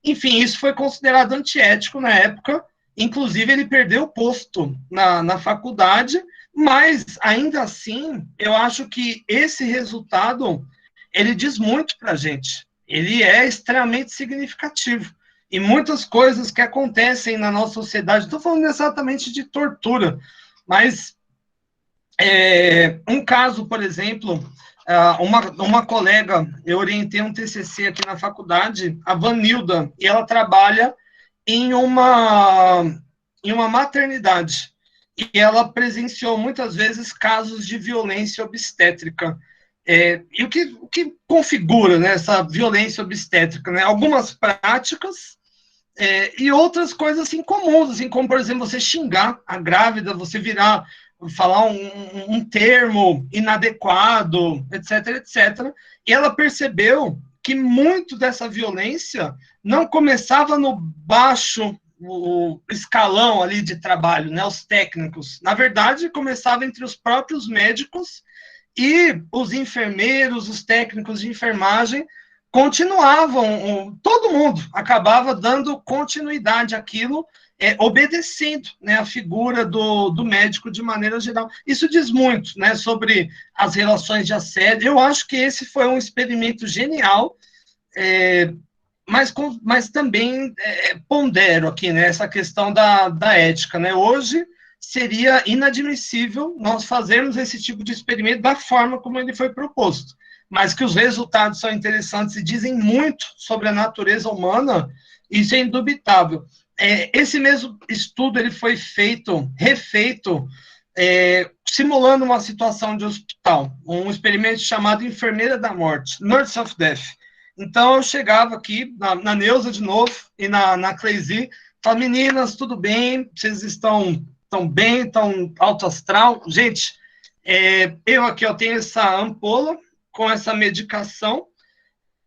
Enfim, isso foi considerado antiético na época. Inclusive, ele perdeu o posto na faculdade, mas ainda assim, eu acho que esse resultado ele diz muito para a gente. Ele é extremamente significativo. E muitas coisas que acontecem na nossa sociedade, estou falando exatamente de tortura, mas um caso, por exemplo, uma colega, eu orientei um TCC aqui na faculdade, a Vanilda, e ela trabalha em uma maternidade, e ela presenciou muitas vezes casos de violência obstétrica. E o que configura, né, essa violência obstétrica? Né? Algumas práticas e outras coisas assim, comuns, assim, como, por exemplo, você xingar a grávida, você falar um termo inadequado, etc, etc. E ela percebeu que muito dessa violência não começava no baixo o escalão ali de trabalho, né, os técnicos. Na verdade, começava entre os próprios médicos e os enfermeiros, os técnicos de enfermagem continuavam, todo mundo acabava dando continuidade àquilo, obedecendo, né, a figura do médico de maneira geral. Isso diz muito, né, sobre as relações de assédio. Eu acho que esse foi um experimento genial, mas também pondero aqui, né, essa questão da ética. Né? Hoje seria inadmissível nós fazermos esse tipo de experimento da forma como ele foi proposto, mas que os resultados são interessantes e dizem muito sobre a natureza humana, isso é indubitável. Esse mesmo estudo ele foi refeito, simulando uma situação de hospital, um experimento chamado Enfermeira da Morte, Nurse of Death. Então, eu chegava aqui, na Neuza de novo, e na Cleisi, falava, meninas, tudo bem? Vocês estão bem? Estão alto astral? Gente, eu aqui tenho essa ampola com essa medicação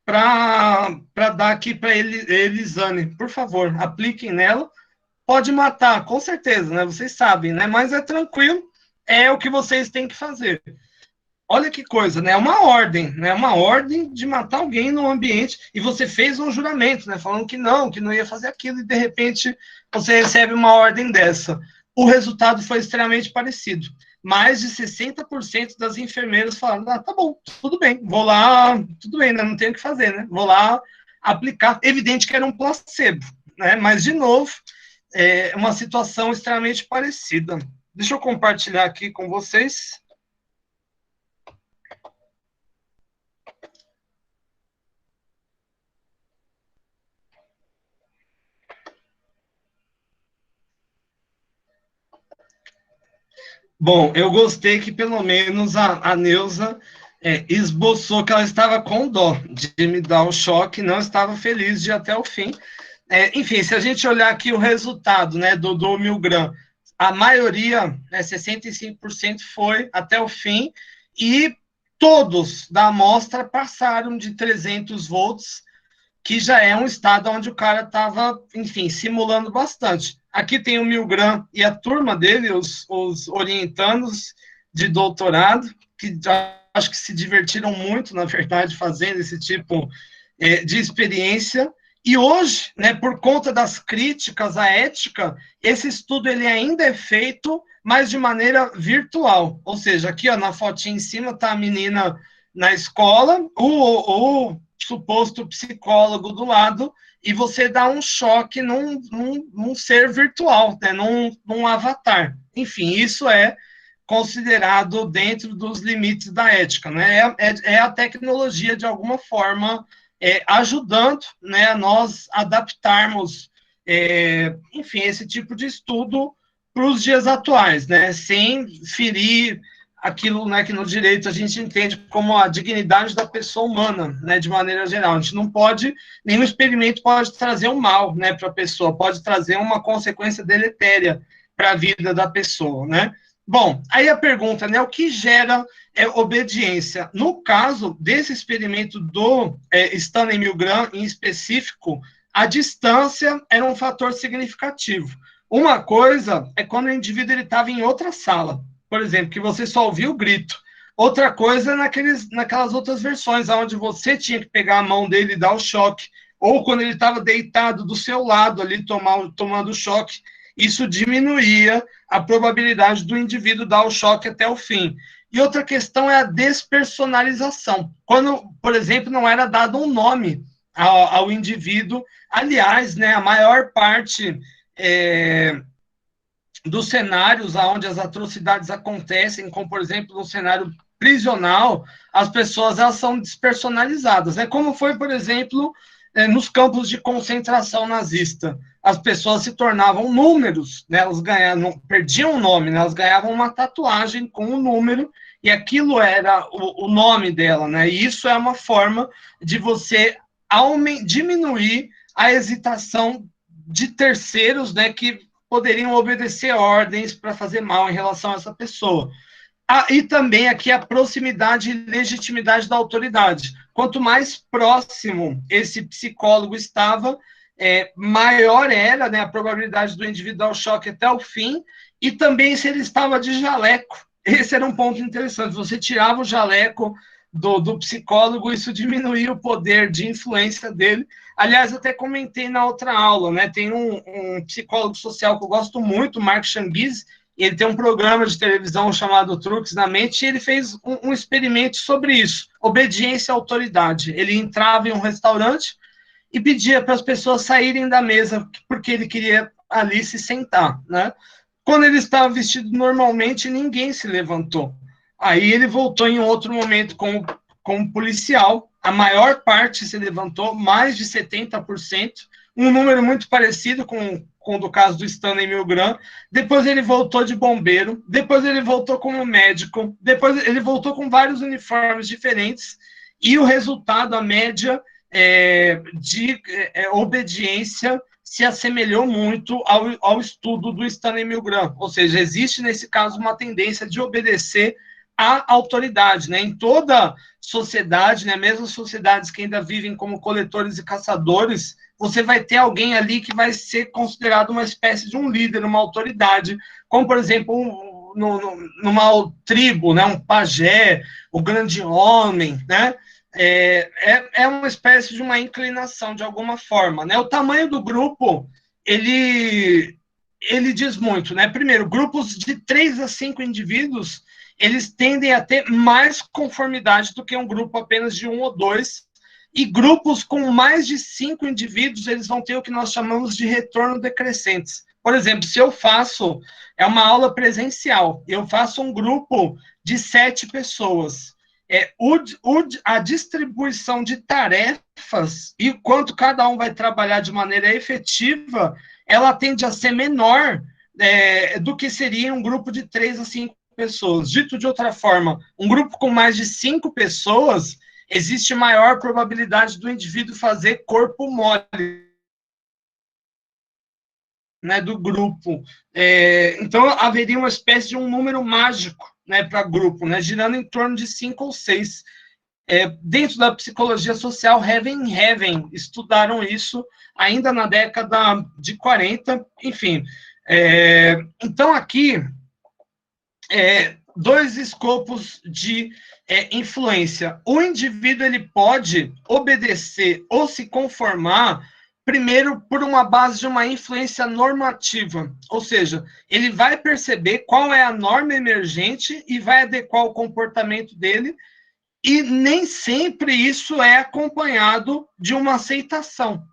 para dar aqui para Elisane. Por favor, apliquem nela. Pode matar, com certeza, né? Vocês sabem, né? Mas é tranquilo, é o que vocês têm que fazer. Olha que coisa, né? Uma ordem, né? Uma ordem de matar alguém no ambiente, e você fez um juramento, né? Falando que não ia fazer aquilo, e de repente você recebe uma ordem dessa. O resultado foi extremamente parecido. Mais de 60% das enfermeiras falaram, tá bom, tudo bem, vou lá, tudo bem, né? Não tenho o que fazer, né? Vou lá aplicar. Evidente que era um placebo, né? Mas, de novo, uma situação extremamente parecida. Deixa eu compartilhar aqui com vocês. Bom, eu gostei que pelo menos a Neuza esboçou que ela estava com dó de me dar o choque, não estava feliz de ir até o fim. Enfim, se a gente olhar aqui o resultado, né, do 1.000 gramas, a maioria, 65%, foi até o fim, e todos da amostra passaram de 300 volts, que já é um estado onde o cara estava, enfim, simulando bastante. Aqui tem o 1.000 gramas e a turma dele, os orientandos de doutorado, que acho que se divertiram muito, na verdade, fazendo esse tipo de experiência. E hoje, né, por conta das críticas à ética, esse estudo ele ainda é feito, mas de maneira virtual. Ou seja, aqui na fotinha em cima está a menina na escola, o suposto psicólogo do lado, e você dá um choque num ser virtual, né, num avatar. Enfim, isso é considerado dentro dos limites da ética, né? É a tecnologia, de alguma forma, ajudando, né, a nós adaptarmos, enfim, esse tipo de estudo para os dias atuais, né, sem ferir aquilo, né, que no direito a gente entende como a dignidade da pessoa humana, né, de maneira geral. A gente não pode, nenhum experimento pode trazer um mal, né, para a pessoa, pode trazer uma consequência deletéria para a vida da pessoa, né. Bom, aí a pergunta, né, o que gera obediência? No caso desse experimento do Stanley Milgram, em específico, a distância era um fator significativo. Uma coisa é quando o indivíduo estava em outra sala, por exemplo, que você só ouvia o grito. Outra coisa é naquelas outras versões, onde você tinha que pegar a mão dele e dar o choque, ou quando ele estava deitado do seu lado ali, tomando o choque. Isso diminuía a probabilidade do indivíduo dar o choque até o fim. E outra questão é a despersonalização. Quando, por exemplo, não era dado um nome ao indivíduo. Aliás, né, a maior parte dos cenários onde as atrocidades acontecem, como, por exemplo, no cenário prisional, as pessoas elas são despersonalizadas. Né? Como foi, por exemplo, nos campos de concentração nazista. As pessoas se tornavam números, né? Elas perdiam o nome, né? Elas ganhavam uma tatuagem com um número, e aquilo era o nome dela, né? E isso é uma forma de você diminuir a hesitação de terceiros, né, que poderiam obedecer ordens para fazer mal em relação a essa pessoa. E também aqui a proximidade e legitimidade da autoridade. Quanto mais próximo esse psicólogo estava, maior era, né, a probabilidade do indivíduo dar o choque até o fim, e também se ele estava de jaleco. Esse era um ponto interessante. Você tirava o jaleco do psicólogo, isso diminuía o poder de influência dele. Aliás, até comentei na outra aula, né? Tem um psicólogo social que eu gosto muito, Mark Changiz, ele tem um programa de televisão chamado Truques na Mente, e ele fez um experimento sobre isso, obediência à autoridade. Ele entrava em um restaurante e pedia para as pessoas saírem da mesa, porque ele queria ali se sentar, né? Quando ele estava vestido normalmente, ninguém se levantou. Aí ele voltou em outro momento como policial, a maior parte se levantou, mais de 70%, um número muito parecido com o do caso do Stanley Milgram. Depois ele voltou de bombeiro, depois ele voltou como médico, depois ele voltou com vários uniformes diferentes, e o resultado, a média de obediência se assemelhou muito ao estudo do Stanley Milgram, ou seja, existe nesse caso uma tendência de obedecer à autoridade, né? Em toda sociedade, né? Mesmo sociedades que ainda vivem como coletores e caçadores, você vai ter alguém ali que vai ser considerado uma espécie de um líder, uma autoridade, como, por exemplo, numa tribo, né? Um pajé, o grande homem, né? É uma espécie de uma inclinação, de alguma forma, né? O tamanho do grupo, ele diz muito, né? Primeiro, grupos de 3 a 5 indivíduos, eles tendem a ter mais conformidade do que um grupo apenas de 1 ou 2, e grupos com mais de 5 indivíduos, eles vão ter o que nós chamamos de retorno decrescentes. Por exemplo, se eu faço, uma aula presencial, eu faço um grupo de 7 pessoas, a distribuição de tarefas e quanto cada um vai trabalhar de maneira efetiva, ela tende a ser menor do que seria um grupo de 3 a 5 pessoas. Dito de outra forma, um grupo com mais de 5 pessoas, existe maior probabilidade do indivíduo fazer corpo mole, né, do grupo. Então, haveria uma espécie de um número mágico, né, para grupo, né, girando em torno de 5 ou 6. Dentro da psicologia social, Heaven estudaram isso ainda na década de 40, enfim. Então, aqui, 2 escopos de influência. O indivíduo ele pode obedecer ou se conformar, primeiro, por uma base de uma influência normativa, ou seja, ele vai perceber qual é a norma emergente e vai adequar o comportamento dele, e nem sempre isso é acompanhado de uma aceitação.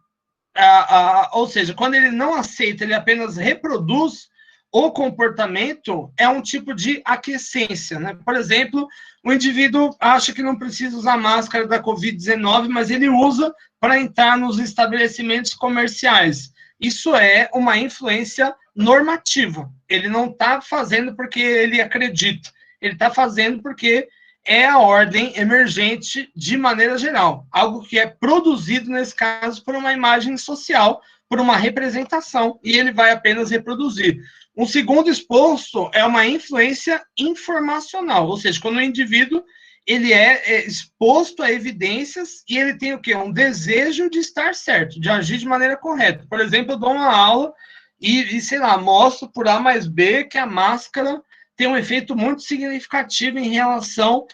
Ou seja, quando ele não aceita, ele apenas reproduz o comportamento, é um tipo de aquiescência, né? Por exemplo, o indivíduo acha que não precisa usar máscara da Covid-19, mas ele usa para entrar nos estabelecimentos comerciais. Isso é uma influência normativa. Ele não está fazendo porque ele acredita, ele está fazendo porque é a ordem emergente de maneira geral, algo que é produzido, nesse caso, por uma imagem social, por uma representação, e ele vai apenas reproduzir. Um segundo exposto é uma influência informacional, ou seja, quando o indivíduo ele é exposto a evidências e ele tem o quê? Um desejo de estar certo, de agir de maneira correta. Por exemplo, eu dou uma aula e sei lá, mostro por A mais B que a máscara tem um efeito muito significativo em relação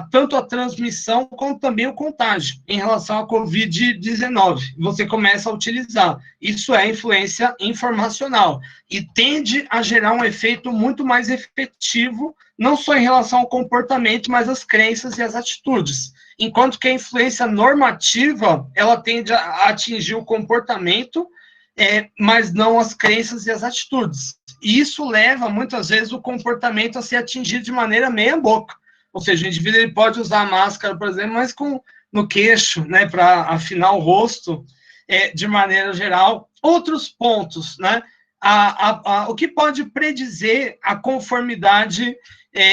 tanto a transmissão como também o contágio, em relação à Covid-19. Você começa a utilizar. Isso é influência informacional e tende a gerar um efeito muito mais efetivo, não só em relação ao comportamento, mas às crenças e às atitudes. Enquanto que a influência normativa, ela tende a atingir o comportamento, mas não as crenças e as atitudes. E isso leva, muitas vezes, o comportamento a ser atingido de maneira meia-boca. Ou seja, o indivíduo ele pode usar máscara, por exemplo, mas no queixo, né, para afinar o rosto, de maneira geral. Outros pontos, né? o que pode predizer a conformidade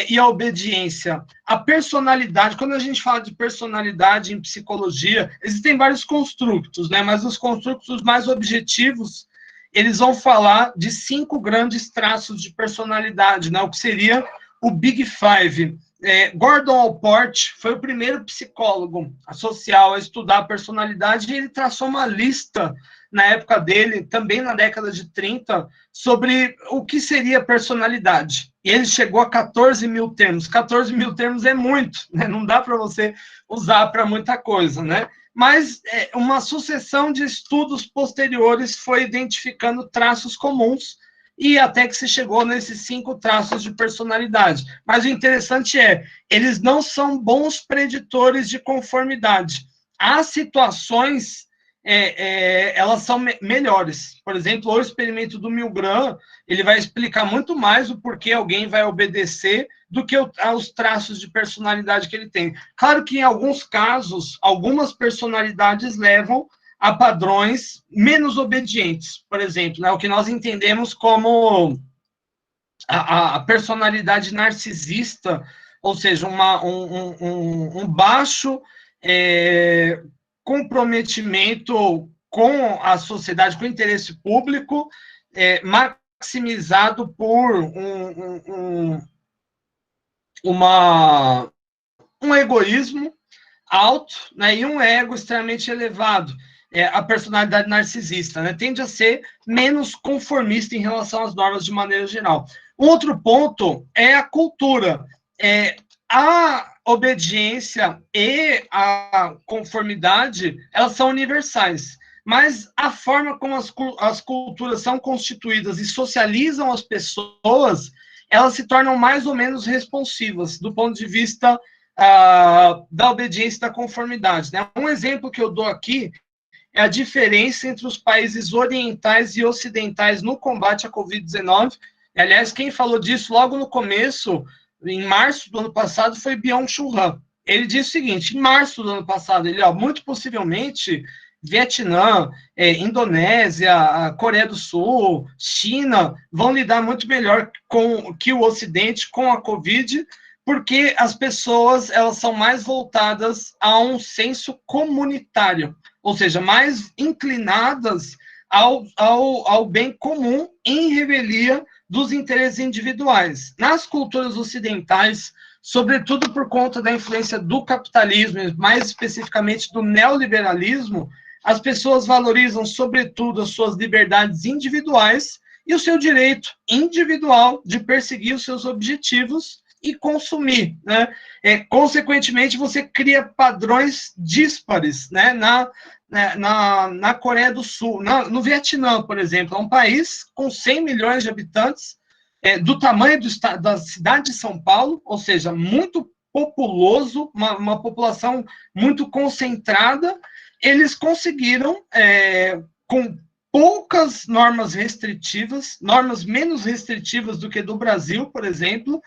e a obediência? A personalidade. Quando a gente fala de personalidade em psicologia, existem vários construtos, né? Mas os construtos mais objetivos, eles vão falar de 5 grandes traços de personalidade, né? O que seria o Big Five. Gordon Allport foi o primeiro psicólogo social a estudar a personalidade e ele traçou uma lista na época dele, também na década de 30, sobre o que seria personalidade. E ele chegou a 14 mil termos. 14 mil termos é muito, né? Não dá para você usar para muita coisa, né? Mas uma sucessão de estudos posteriores foi identificando traços comuns e até que se chegou nesses 5 traços de personalidade. Mas o interessante eles não são bons preditores de conformidade. Há situações, elas são melhores. Por exemplo, o experimento do Milgram, ele vai explicar muito mais o porquê alguém vai obedecer do que os traços de personalidade que ele tem. Claro que, em alguns casos, algumas personalidades levam a padrões menos obedientes, por exemplo, né, o que nós entendemos como a personalidade narcisista, ou seja, um baixo comprometimento com a sociedade, com o interesse público, maximizado por um egoísmo alto, né, e um ego extremamente elevado. A personalidade narcisista, né, tende a ser menos conformista em relação às normas de maneira geral. Um outro ponto é a cultura. A obediência e a conformidade, elas são universais, mas a forma como as culturas são constituídas e socializam as pessoas, elas se tornam mais ou menos responsivas do ponto de vista da obediência e da conformidade, né? Um exemplo que eu dou aqui é a diferença entre os países orientais e ocidentais no combate à Covid-19. Aliás, quem falou disso logo no começo, em março do ano passado, foi Byung-Chul Han. Ele disse o seguinte, em março do ano passado, muito possivelmente, Vietnã, Indonésia, Coreia do Sul, China, vão lidar muito melhor que o Ocidente com a Covid, porque as pessoas, elas são mais voltadas a um senso comunitário, ou seja, mais inclinadas ao bem comum em revelia dos interesses individuais. Nas culturas ocidentais, sobretudo por conta da influência do capitalismo, mais especificamente do neoliberalismo, as pessoas valorizam, sobretudo, as suas liberdades individuais e o seu direito individual de perseguir os seus objetivos e consumir, né? Consequentemente, você cria padrões díspares, né? Na Coreia do Sul, no Vietnã, por exemplo, é um país com 100 milhões de habitantes, do tamanho da cidade de São Paulo, ou seja, muito populoso, uma população muito concentrada. Eles conseguiram, com poucas normas restritivas, normas menos restritivas do que do Brasil, por exemplo,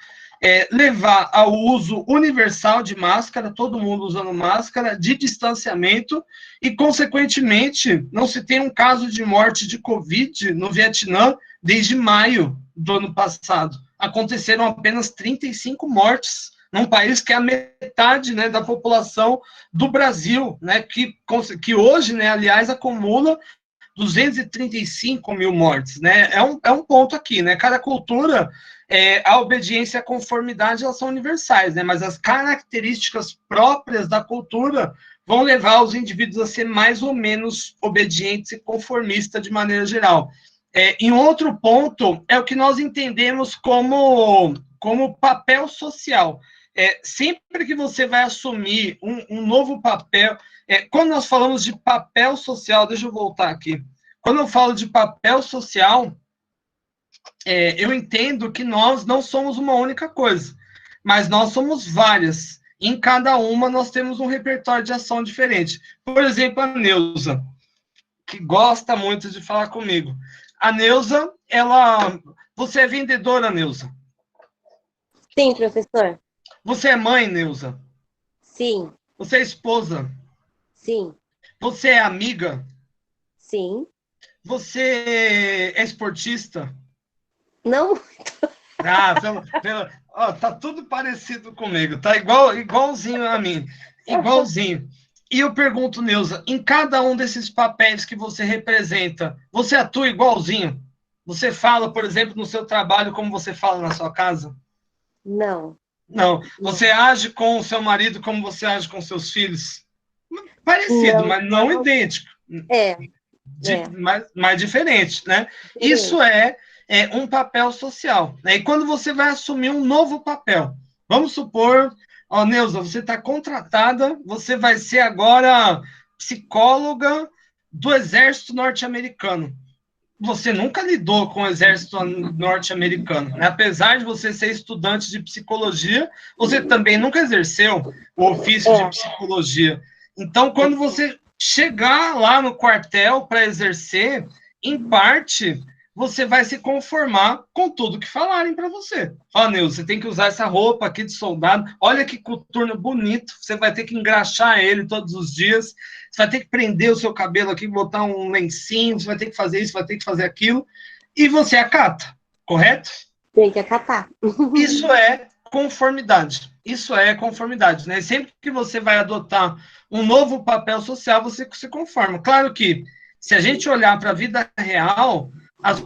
levar ao uso universal de máscara, todo mundo usando máscara, de distanciamento, e, consequentemente, não se tem um caso de morte de Covid no Vietnã desde maio do ano passado. Aconteceram apenas 35 mortes, num país que é a metade, né, da população do Brasil, né, que hoje, né, aliás, acumula 235 mil mortes, né? É um ponto aqui, né? Cada cultura, a obediência e a conformidade, elas são universais, né? Mas as características próprias da cultura vão levar os indivíduos a ser mais ou menos obedientes e conformistas de maneira geral. Em outro ponto, é o que nós entendemos como papel social. Sempre que você vai assumir um novo papel, quando nós falamos de papel social, deixa eu voltar aqui. Quando eu falo de papel social, eu entendo que nós não somos uma única coisa, mas nós somos várias. Em cada uma, nós temos um repertório de ação diferente. Por exemplo, a Neuza, que gosta muito de falar comigo. A Neuza, você é vendedora, Neuza? Sim, professor. Você é mãe, Neuza? Sim. Você é esposa? Sim. Você é amiga? Sim. você é esportista? Não, Ah, ó, tá tudo parecido comigo, tá igualzinho a mim, igualzinho. E eu pergunto, Neuza, em cada um desses papéis que você representa, você atua igualzinho? Você fala, por exemplo, no seu trabalho como você fala na sua casa? não, Não. não, Você age com o seu marido como você age com seus filhos? Parecido, não, mas não idêntico. é, é, Mais diferente, né? Isso diferente. é um papel social, né? E quando você vai assumir um novo papel, vamos supor, ó, Neuza, você está contratada, você vai ser agora psicóloga do Exército Norte-Americano. Você nunca lidou com o Exército Norte-Americano, né? Apesar de você ser estudante de psicologia, você também nunca exerceu o ofício de É, psicologia. Então, quando você chegar lá no quartel para exercer, em parte, você vai se conformar com tudo que falarem para você. Fala, Nilson, você tem que usar essa roupa aqui de soldado, olha que coturno bonito, você vai ter que engraxar ele todos os dias, você vai ter que prender o seu cabelo aqui, botar um lencinho, você vai ter que fazer isso, vai ter que fazer aquilo, e você acata, correto? tem que acatar. Isso é conformidade. Isso é conformidade, né? Sempre que você vai adotar um novo papel social, você se conforma. Claro que, se a gente olhar para a vida real, as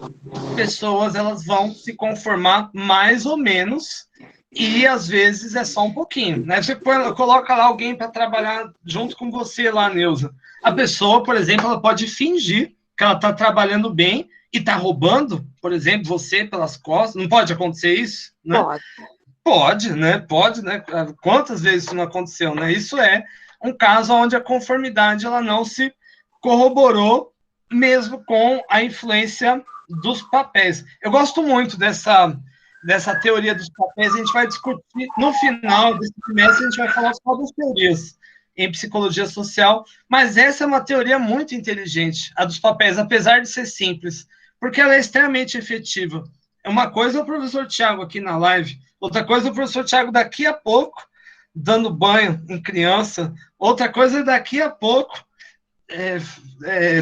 pessoas elas vão se conformar mais ou menos, e às vezes é só um pouquinho, né? Você coloca lá alguém para trabalhar junto com você lá, Neuza. A pessoa, por exemplo, ela pode fingir que ela está trabalhando bem e está roubando, por exemplo, você pelas costas. Não pode acontecer isso, né? Pode. Pode, né? Pode, né? Quantas vezes isso não aconteceu, né? Isso é um caso onde a conformidade ela não se corroborou mesmo com a influência dos papéis. Eu gosto muito dessa teoria dos papéis, a gente vai discutir no final desse semestre, a gente vai falar só das teorias em psicologia social, mas essa é uma teoria muito inteligente, a dos papéis, apesar de ser simples, porque ela é extremamente efetiva. É uma coisa o professor Tiago aqui na live, outra coisa o professor Tiago daqui a pouco, dando banho em criança, outra coisa daqui a pouco,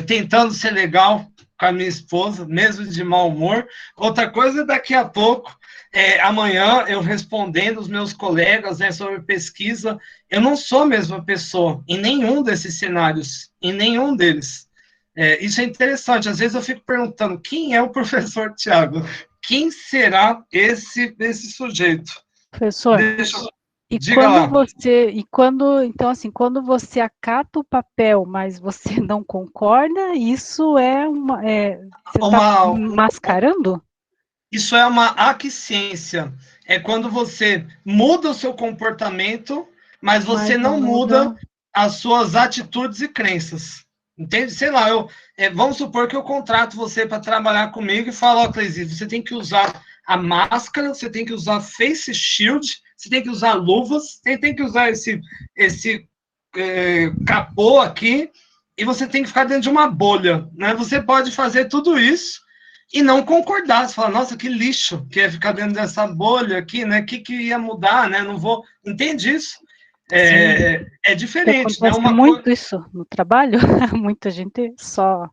tentando ser legal com a minha esposa, mesmo de mau humor. Outra coisa, daqui a pouco, amanhã, eu respondendo os meus colegas, né, sobre pesquisa, eu não sou a mesma pessoa em nenhum desses cenários, em nenhum deles. Isso é interessante, às vezes eu fico perguntando, quem é o professor Tiago? Quem será esse sujeito? Professor, Diga lá. então assim, quando você acata o papel, mas você não concorda, isso você está mascarando? Isso é uma aquiescência. É quando você muda o seu comportamento, mas você não muda as suas atitudes e crenças. Entende? Sei lá, vamos supor que eu contrato você para trabalhar comigo e falo, ó, Cleisi, você tem que usar a máscara, você tem que usar face shield, você tem que usar luvas, você tem que usar esse capô aqui, e você tem que ficar dentro de uma bolha, né? Você pode fazer tudo isso e não concordar. Você fala, nossa, que lixo que é ficar dentro dessa bolha aqui, né? Que ia mudar, né? Não vou... Entende isso? É diferente, né? Acontece muito isso no trabalho, muita gente só...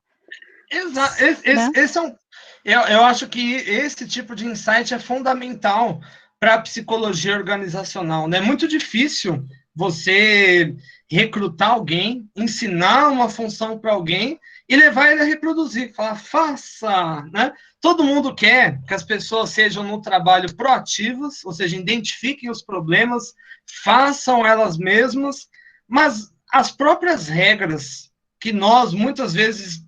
Exato. Esse é um... Eu acho que esse tipo de insight é fundamental para a psicologia organizacional, né? É muito difícil você recrutar alguém, ensinar uma função para alguém e levar ele a reproduzir, falar, faça, né? Todo mundo quer que as pessoas sejam no trabalho proativas, ou seja, identifiquem os problemas, façam elas mesmas, mas as próprias regras que nós, muitas vezes,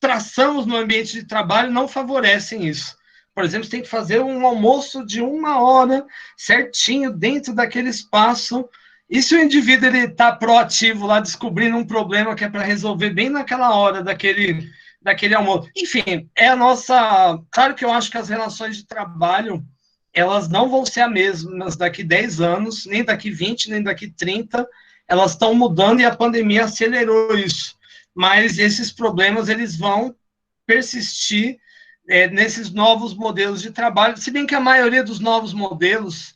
traçamos no ambiente de trabalho não favorecem isso. Por exemplo, você tem que fazer um almoço de 1 hora, certinho, dentro daquele espaço. E se o indivíduo está proativo lá, descobrindo um problema que é para resolver bem naquela hora daquele almoço? Enfim, é a nossa... Claro que eu acho que as relações de trabalho, elas não vão ser as mesmas daqui 10 anos, nem daqui 20, nem daqui 30. Elas estão mudando e a pandemia acelerou isso. Mas esses problemas, eles vão persistir nesses novos modelos de trabalho, se bem que a maioria dos novos modelos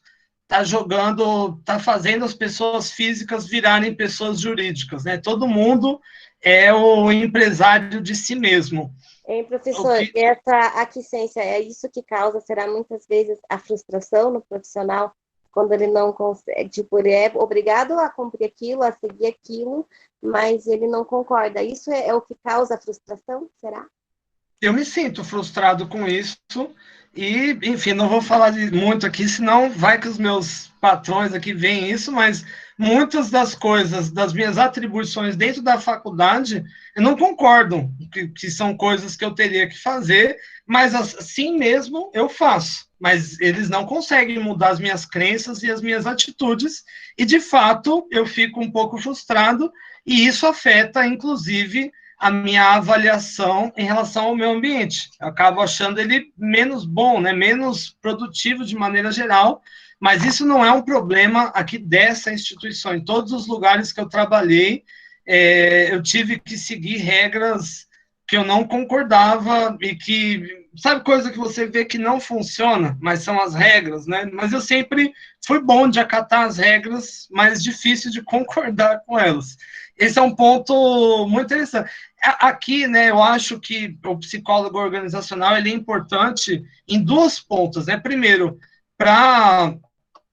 tá fazendo as pessoas físicas virarem pessoas jurídicas, né? Todo mundo é o empresário de si mesmo. Hein, professor, essa aquiescência, é isso que causa, será muitas vezes a frustração no profissional, quando ele não consegue, tipo, ele é obrigado a cumprir aquilo, a seguir aquilo, mas ele não concorda. Isso é o que causa a frustração, será? Eu me sinto frustrado com isso e, enfim, não vou falar muito aqui, senão vai que os meus patrões aqui veem isso, mas muitas das coisas, das minhas atribuições dentro da faculdade, eu não concordo que são coisas que eu teria que fazer, mas assim mesmo eu faço. Mas eles não conseguem mudar as minhas crenças e as minhas atitudes, e de fato eu fico um pouco frustrado, e isso afeta, inclusive, a minha avaliação em relação ao meio ambiente. Eu acabo achando ele menos bom, né, menos produtivo de maneira geral, mas isso não é um problema aqui dessa instituição. Em todos os lugares que eu trabalhei, eu tive que seguir regras que eu não concordava e que, sabe, coisa que você vê que não funciona, mas são as regras, né? Mas eu sempre fui bom de acatar as regras, mas difícil de concordar com elas. Esse é um ponto muito interessante. Aqui, né, eu acho que o psicólogo organizacional ele é importante em duas pontas, né? Primeiro, para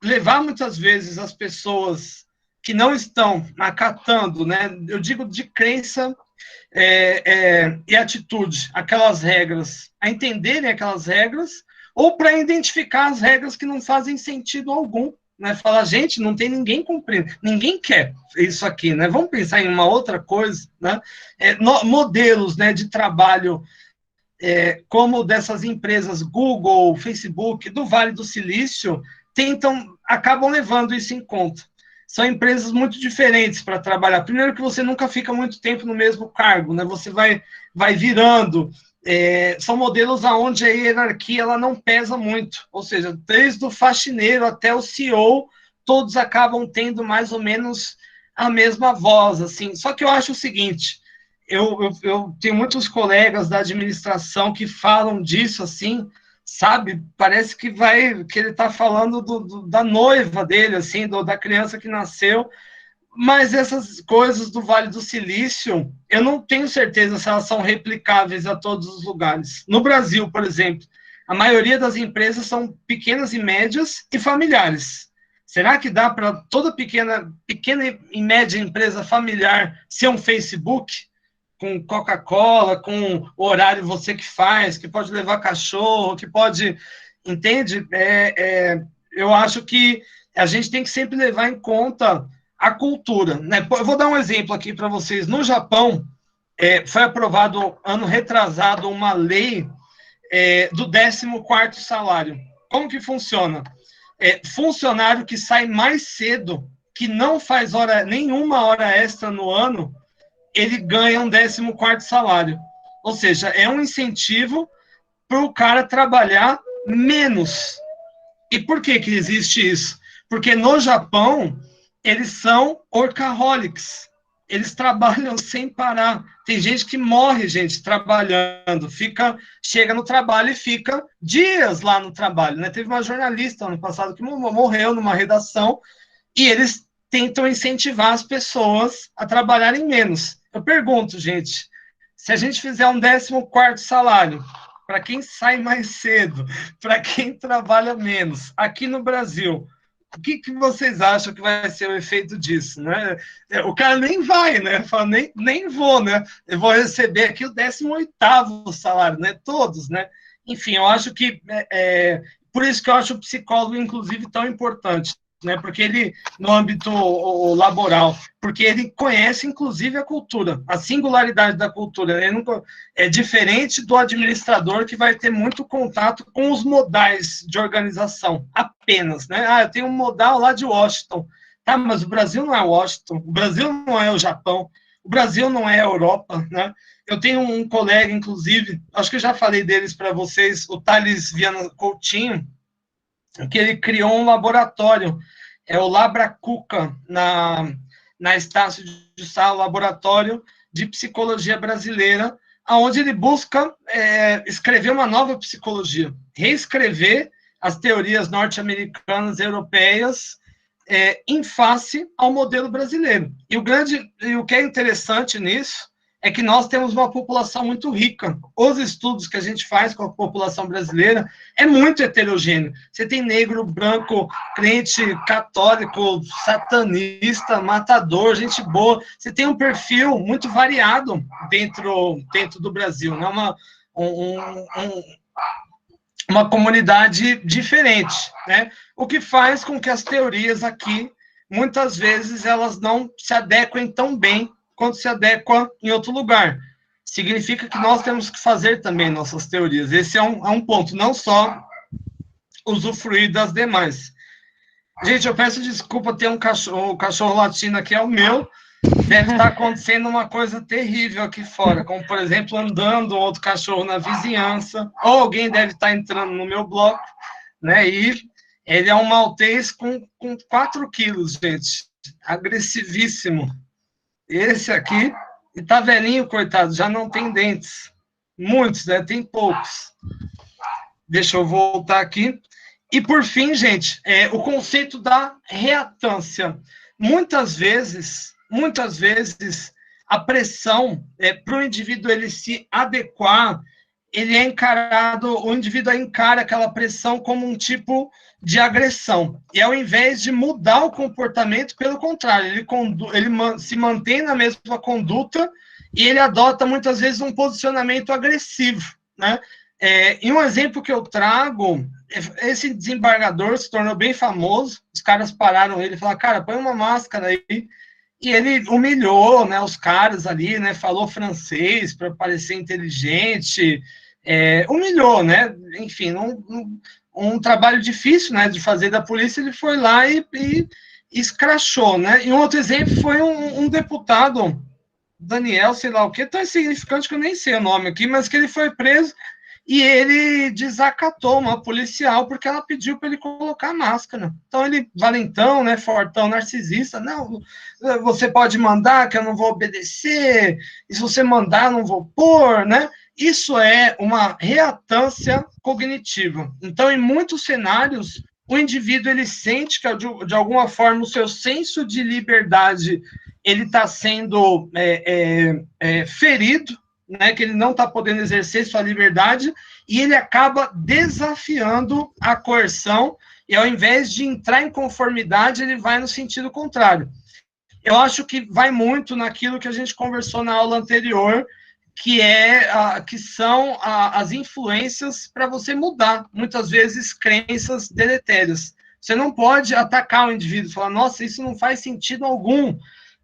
levar muitas vezes as pessoas que não estão acatando, né? Eu digo de crença e atitude, aquelas regras, a entenderem aquelas regras, ou para identificar as regras que não fazem sentido algum, né? Falar, gente, não tem ninguém cumprindo, ninguém quer isso aqui, né? Vamos pensar em uma outra coisa, né? Modelos, né, de trabalho, como dessas empresas Google, Facebook, do Vale do Silício, acabam levando isso em conta. São empresas muito diferentes para trabalhar. Primeiro que você nunca fica muito tempo no mesmo cargo, né? Você vai virando. São modelos onde a hierarquia ela não pesa muito. Ou seja, desde o faxineiro até o CEO, todos acabam tendo mais ou menos a mesma voz. Assim. Só que eu acho o seguinte, eu tenho muitos colegas da administração que falam disso assim, sabe? Parece que ele está falando da noiva dele, assim, da criança que nasceu. Mas essas coisas do Vale do Silício, eu não tenho certeza se elas são replicáveis a todos os lugares. No Brasil, por exemplo, a maioria das empresas são pequenas e médias e familiares. Será que dá para toda pequena e média empresa familiar ser um Facebook? Com Coca-Cola, com o horário você que faz, que pode levar cachorro, que pode... Entende? Eu acho que a gente tem que sempre levar em conta a cultura, né? Eu vou dar um exemplo aqui para vocês. No Japão, foi aprovado, ano retrasado, uma lei do 14º salário. Como que funciona? Funcionário que sai mais cedo, que não faz nenhuma hora extra no ano, ele ganha um 14º salário. Ou seja, é um incentivo para o cara trabalhar menos. E por que existe isso? Porque no Japão, eles são workaholics. Eles trabalham sem parar. Tem gente que morre, gente, trabalhando. Chega no trabalho e fica dias lá no trabalho. Né? Teve uma jornalista ano passado que morreu numa redação e eles tentam incentivar as pessoas a trabalharem menos. Eu pergunto, gente, se a gente fizer um 14º salário para quem sai mais cedo, para quem trabalha menos, aqui no Brasil, o que vocês acham que vai ser o efeito disso, né? O cara nem vai, né? Fala, nem vou, né? Eu vou receber aqui o 18º salário, né? Todos, né? Enfim, eu acho que por isso que eu acho o psicólogo, inclusive, tão importante, né? Porque ele, no âmbito laboral, porque ele conhece, inclusive, a cultura, a singularidade da cultura. Ele nunca, é diferente do administrador que vai ter muito contato com os modais de organização, apenas, né? Eu tenho um modal lá de Washington. Tá, mas o Brasil não é Washington, o Brasil não é o Japão, o Brasil não é a Europa, né? Eu tenho um colega, inclusive, acho que eu já falei deles para vocês, o Thales Viana Coutinho, que ele criou um laboratório, o Labracuca, na Estácio de Sá, o laboratório de psicologia brasileira, onde ele busca escrever uma nova psicologia, reescrever as teorias norte-americanas, europeias, em face ao modelo brasileiro. E o que é interessante nisso é que nós temos uma população muito rica. Os estudos que a gente faz com a população brasileira é muito heterogêneo. Você tem negro, branco, crente, católico, satanista, matador, gente boa. Você tem um perfil muito variado dentro do Brasil, né? Uma comunidade diferente, né? O que faz com que as teorias aqui, muitas vezes, elas não se adequem tão bem quanto se adequa em outro lugar. Significa que nós temos que fazer também nossas teorias. Esse é um ponto, não só usufruir das demais. Gente, eu peço desculpa, tem o cachorro latino aqui é o meu, deve estar acontecendo uma coisa terrível aqui fora, como, por exemplo, andando outro cachorro na vizinhança, ou alguém deve estar entrando no meu bloco, né, e ele é um maltês com 4 quilos, gente, agressivíssimo. Esse aqui, e tá velhinho, coitado, já não tem dentes. Muitos, né? Tem poucos. Deixa eu voltar aqui. E, por fim, gente, o conceito da reatância. Muitas vezes, a pressão para o indivíduo ele se adequar, o indivíduo encara aquela pressão como um tipo de agressão. E ao invés de mudar o comportamento, pelo contrário, ele se mantém na mesma conduta e ele adota muitas vezes um posicionamento agressivo, né? E um exemplo que eu trago, esse desembargador se tornou bem famoso, os caras pararam ele e falaram, cara, põe uma máscara aí, e ele humilhou, né, os caras ali, né, falou francês para parecer inteligente, humilhou, né, enfim, um trabalho difícil, né, de fazer da polícia, ele foi lá e escrachou, né, e um outro exemplo foi um deputado, Daniel, sei lá o que, tão insignificante que eu nem sei o nome aqui, mas que ele foi preso e ele desacatou uma policial porque ela pediu para ele colocar máscara. Então ele, valentão, né, fortão, narcisista, não, você pode mandar que eu não vou obedecer, e se você mandar eu não vou pôr, né? Isso é uma reatância cognitiva. Então, em muitos cenários, o indivíduo ele sente que, de alguma forma, o seu senso de liberdade ele está sendo ferido, né, que ele não está podendo exercer sua liberdade, e ele acaba desafiando a coerção, e ao invés de entrar em conformidade, ele vai no sentido contrário. Eu acho que vai muito naquilo que a gente conversou na aula anterior, que são as influências para você mudar, muitas vezes, crenças deletérias. Você não pode atacar o indivíduo, falar, nossa, isso não faz sentido algum,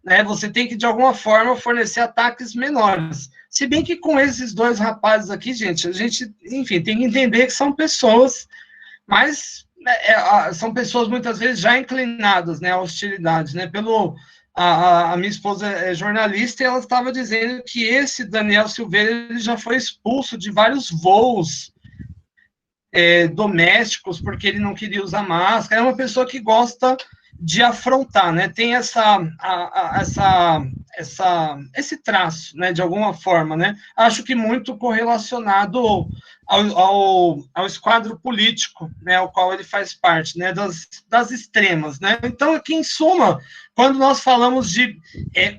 né? Você tem que, de alguma forma, fornecer ataques menores. Se bem que com esses 2 rapazes aqui, gente, a gente, enfim, tem que entender que são pessoas, mas são pessoas, muitas vezes, já inclinadas, né, à hostilidade, né? A minha esposa é jornalista e ela estava dizendo que esse Daniel Silveira ele já foi expulso de vários voos domésticos porque ele não queria usar máscara. É uma pessoa que gosta de afrontar, né? Tem esse traço, né? De alguma forma, né? Acho que muito correlacionado ao esquadro político, né? Ao qual ele faz parte, né? Das extremas, né? Então, aqui em suma, quando nós falamos de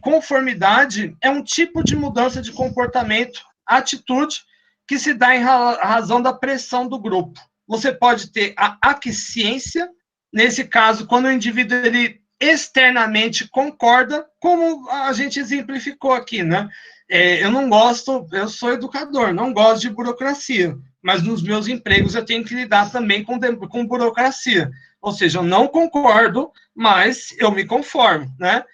conformidade, é um tipo de mudança de comportamento, atitude, que se dá em razão da pressão do grupo. Você pode ter a aquiescência, nesse caso, quando o indivíduo ele externamente concorda, como a gente exemplificou aqui, né? Eu sou educador, não gosto de burocracia, mas nos meus empregos eu tenho que lidar também com burocracia. Ou seja, eu não concordo, mas eu me conformo, né?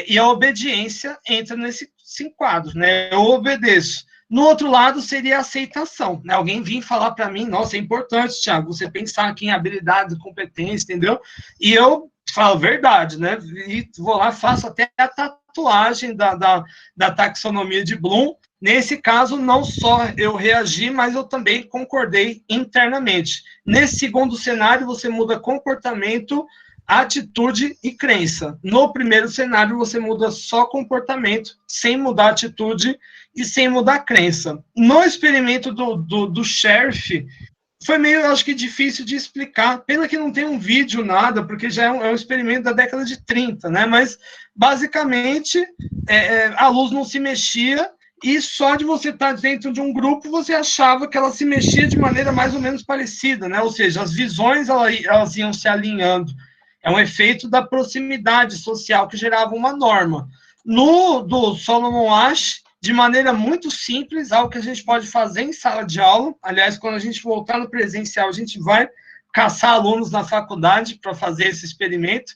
E a obediência entra nesse enquadro, né? Eu obedeço. No outro lado, seria a aceitação, né? Alguém vir falar para mim, nossa, é importante, Thiago, você pensar aqui em habilidade, competência, entendeu? E eu falo verdade, né? E vou lá, faço até a tatuagem da taxonomia de Bloom. Nesse caso, não só eu reagi, mas eu também concordei internamente. Nesse segundo cenário, você muda comportamento, atitude e crença. No primeiro cenário, você muda só comportamento, sem mudar atitude e sem mudar crença. No experimento do sheriff, foi meio, acho que, difícil de explicar. Pena que não tem um vídeo, nada, porque já é um experimento da década de 30, né? Mas, basicamente, a luz não se mexia e só de você estar dentro de um grupo, você achava que ela se mexia de maneira mais ou menos parecida, né? Ou seja, as visões, elas iam se alinhando. É um efeito da proximidade social que gerava uma norma. Do Solomon Asch, de maneira muito simples, algo que a gente pode fazer em sala de aula. Aliás, quando a gente voltar no presencial, a gente vai caçar alunos na faculdade para fazer esse experimento.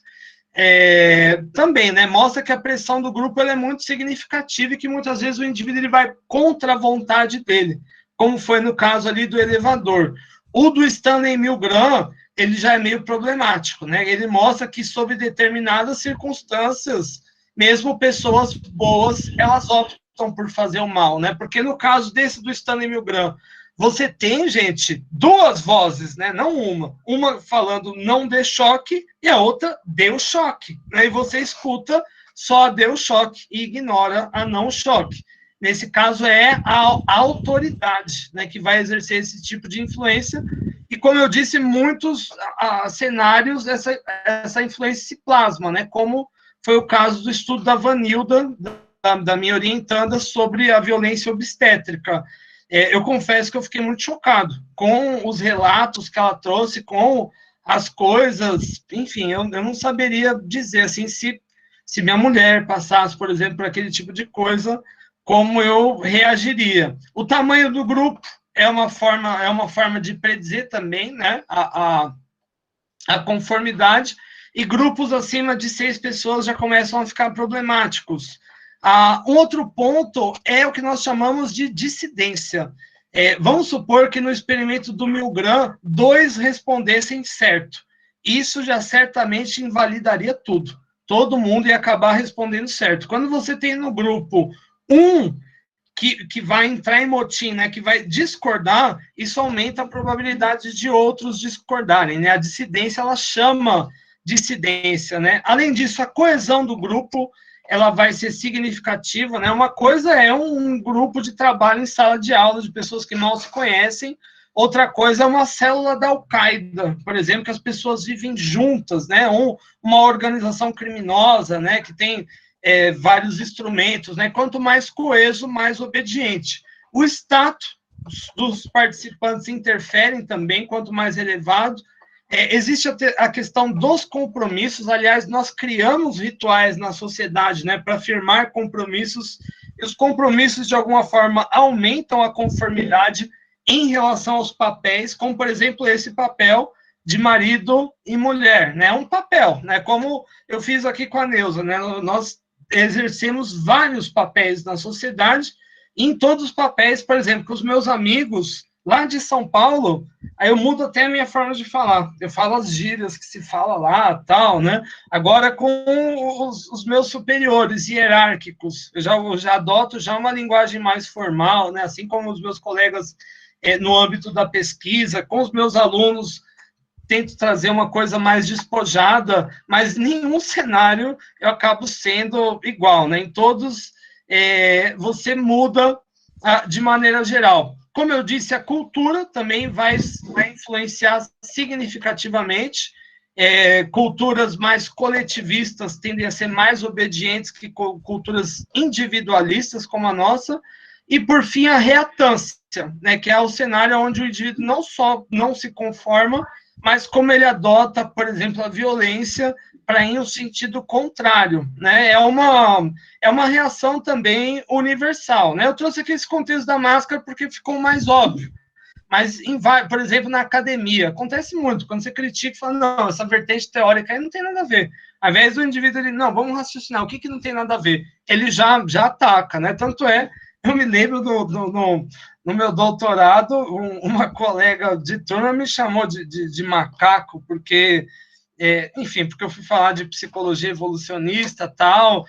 Também, né, mostra que a pressão do grupo ela é muito significativa e que muitas vezes o indivíduo ele vai contra a vontade dele, como foi no caso ali do elevador. O do Stanley Milgram, ele já é meio problemático, né? Ele mostra que, sob determinadas circunstâncias, mesmo pessoas boas, elas optam por fazer o mal, né? Porque no caso desse do Stanley Milgram, você tem, gente, duas vozes, né? Não uma falando não dê choque e a outra deu choque, né? E você escuta só a deu choque e ignora a não choque. Nesse caso é a autoridade, né, que vai exercer esse tipo de influência. E como eu disse, muitos cenários essa influência se plasma, né? Como foi o caso do estudo da Vanilda, da minha orientanda, sobre a violência obstétrica. Eu confesso que eu fiquei muito chocado com os relatos que ela trouxe, com as coisas, enfim, eu não saberia dizer, assim, se minha mulher passasse, por exemplo, por aquele tipo de coisa, como eu reagiria. O tamanho do grupo é uma forma de predizer também, né, a conformidade, e grupos acima de 6 pessoas já começam a ficar problemáticos. Um outro ponto é o que nós chamamos de dissidência. Vamos supor que no experimento do Milgram, 2 respondessem certo. Isso já certamente invalidaria tudo. Todo mundo ia acabar respondendo certo. Quando você tem no grupo que vai entrar em motim, né, que vai discordar, isso aumenta a probabilidade de outros discordarem, né? A dissidência, ela chama dissidência, né? Além disso, a coesão do grupo, ela vai ser significativa, né? Uma coisa é um grupo de trabalho em sala de aula de pessoas que mal se conhecem, outra coisa é uma célula da Al-Qaeda, por exemplo, que as pessoas vivem juntas, né? Uma organização criminosa, né, que tem vários instrumentos, né? Quanto mais coeso, mais obediente. O status dos participantes interferem também, quanto mais elevado. Existe a questão dos compromissos. Aliás, nós criamos rituais na sociedade, né, para firmar compromissos, e os compromissos, de alguma forma, aumentam a conformidade em relação aos papéis, como, por exemplo, esse papel de marido e mulher, né? Um papel, né? Como eu fiz aqui com a Neuza, né? Nós exercemos vários papéis na sociedade, e em todos os papéis, por exemplo, com os meus amigos lá de São Paulo, aí eu mudo até a minha forma de falar. Eu falo as gírias que se fala lá, tal, né? Agora, com os meus superiores hierárquicos, eu já adoto já uma linguagem mais formal, né? Assim como os meus colegas no âmbito da pesquisa, com os meus alunos, tento trazer uma coisa mais despojada, mas nenhum cenário eu acabo sendo igual, né? Em todos, você muda de maneira geral. Como eu disse, a cultura também vai influenciar significativamente. Culturas mais coletivistas tendem a ser mais obedientes que culturas individualistas, como a nossa. E, por fim, a reatância, né, que é o cenário onde o indivíduo não só não se conforma, mas como ele adota, por exemplo, a violência para ir no sentido contrário, né? É uma reação também universal, né? Eu trouxe aqui esse contexto da máscara porque ficou mais óbvio, mas, por exemplo, na academia, acontece muito, quando você critica e fala, não, essa vertente teórica aí não tem nada a ver. Ao invés do indivíduo, ele, não, vamos raciocinar, o que não tem nada a ver? Ele já ataca, né? Tanto eu me lembro no meu doutorado, uma colega de turma me chamou de macaco, porque, enfim, porque eu fui falar de psicologia evolucionista, tal,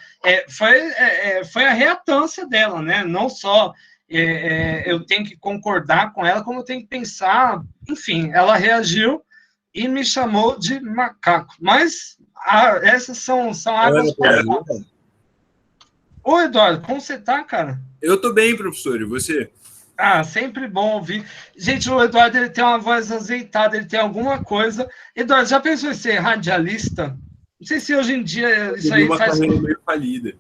foi a reatância dela, né? Não só eu tenho que concordar com ela, como eu tenho que pensar, enfim, ela reagiu e me chamou de macaco. Mas essas são águas passadas. Oi, Eduardo, como você tá, cara? Eu tô bem, professor, e você? Ah, sempre bom ouvir. Gente, o Eduardo ele tem uma voz azeitada, ele tem alguma coisa. Eduardo, já pensou em ser radialista? Não sei se hoje em dia isso aí uma faz. carreira meio falida.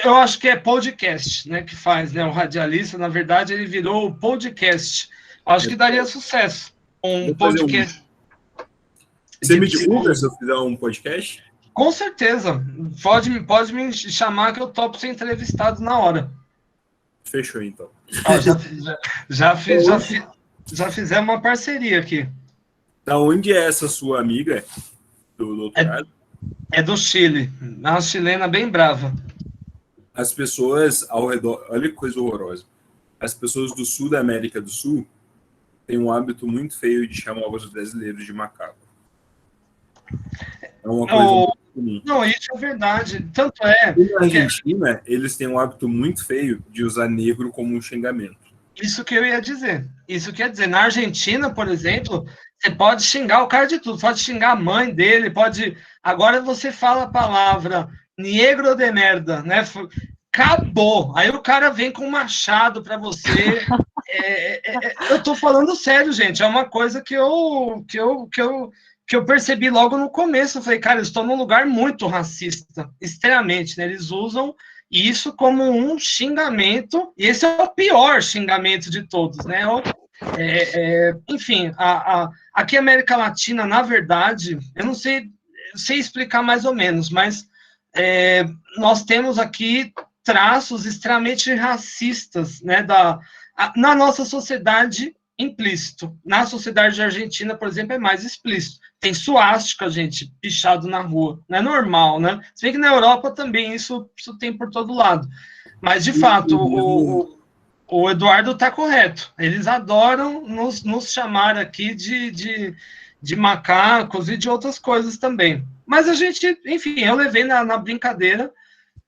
Eu acho que é podcast, né, que faz, né? O radialista, na verdade, ele virou o podcast. Acho que daria sucesso. Um podcast. Você me divulga se eu fizer um podcast? Com certeza. Pode me chamar que eu topo ser entrevistado na hora. Fechou, então. Já fizemos uma parceria aqui. Da onde é essa sua amiga do doutorado? É do Chile. É uma chilena bem brava. As pessoas ao redor... Olha que coisa horrorosa. As pessoas do sul da América do Sul têm um hábito muito feio de chamar os brasileiros de macaco. É uma coisa muito comum. Não, isso é verdade. Tanto é... E na Argentina, eles têm um hábito muito feio de usar negro como um xingamento. Isso que eu ia dizer. Isso quer dizer, na Argentina, por exemplo, você pode xingar o cara de tudo. Pode xingar a mãe dele, pode... Agora você fala a palavra negro de merda, né? Acabou. Aí o cara vem com um machado para você. Eu tô falando sério, gente. É uma coisa que eu percebi logo no começo. Eu falei, cara, eu estou num lugar muito racista, extremamente, né? Eles usam isso como um xingamento, e esse é o pior xingamento de todos, né? Enfim, aqui na América Latina, na verdade, eu não sei explicar mais ou menos, mas nós temos aqui traços extremamente racistas, né, na nossa sociedade implícito. Na sociedade argentina, por exemplo, é mais explícito. Tem suástica, gente, pichado na rua. Não é normal, né? Se bem que na Europa também isso tem por todo lado. Mas, de fato, o Eduardo está correto. Eles adoram nos chamar aqui de macacos e de outras coisas também. Mas a gente, enfim, eu levei na brincadeira,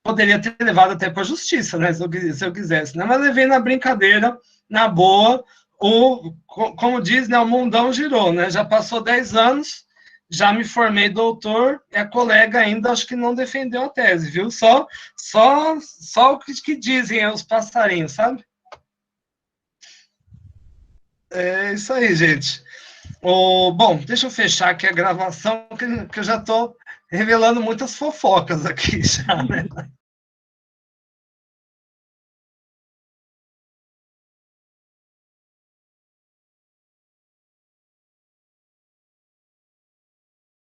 poderia ter levado até para a justiça, né, se eu quisesse, né? Mas levei na brincadeira, na boa, como diz, né, o mundão girou, né? Já passou 10 anos, já me formei doutor, e a colega ainda acho que não defendeu a tese, viu? Só o que dizem os passarinhos, sabe? É isso aí, gente. Bom, deixa eu fechar aqui a gravação, que eu já estou revelando muitas fofocas aqui, já, né?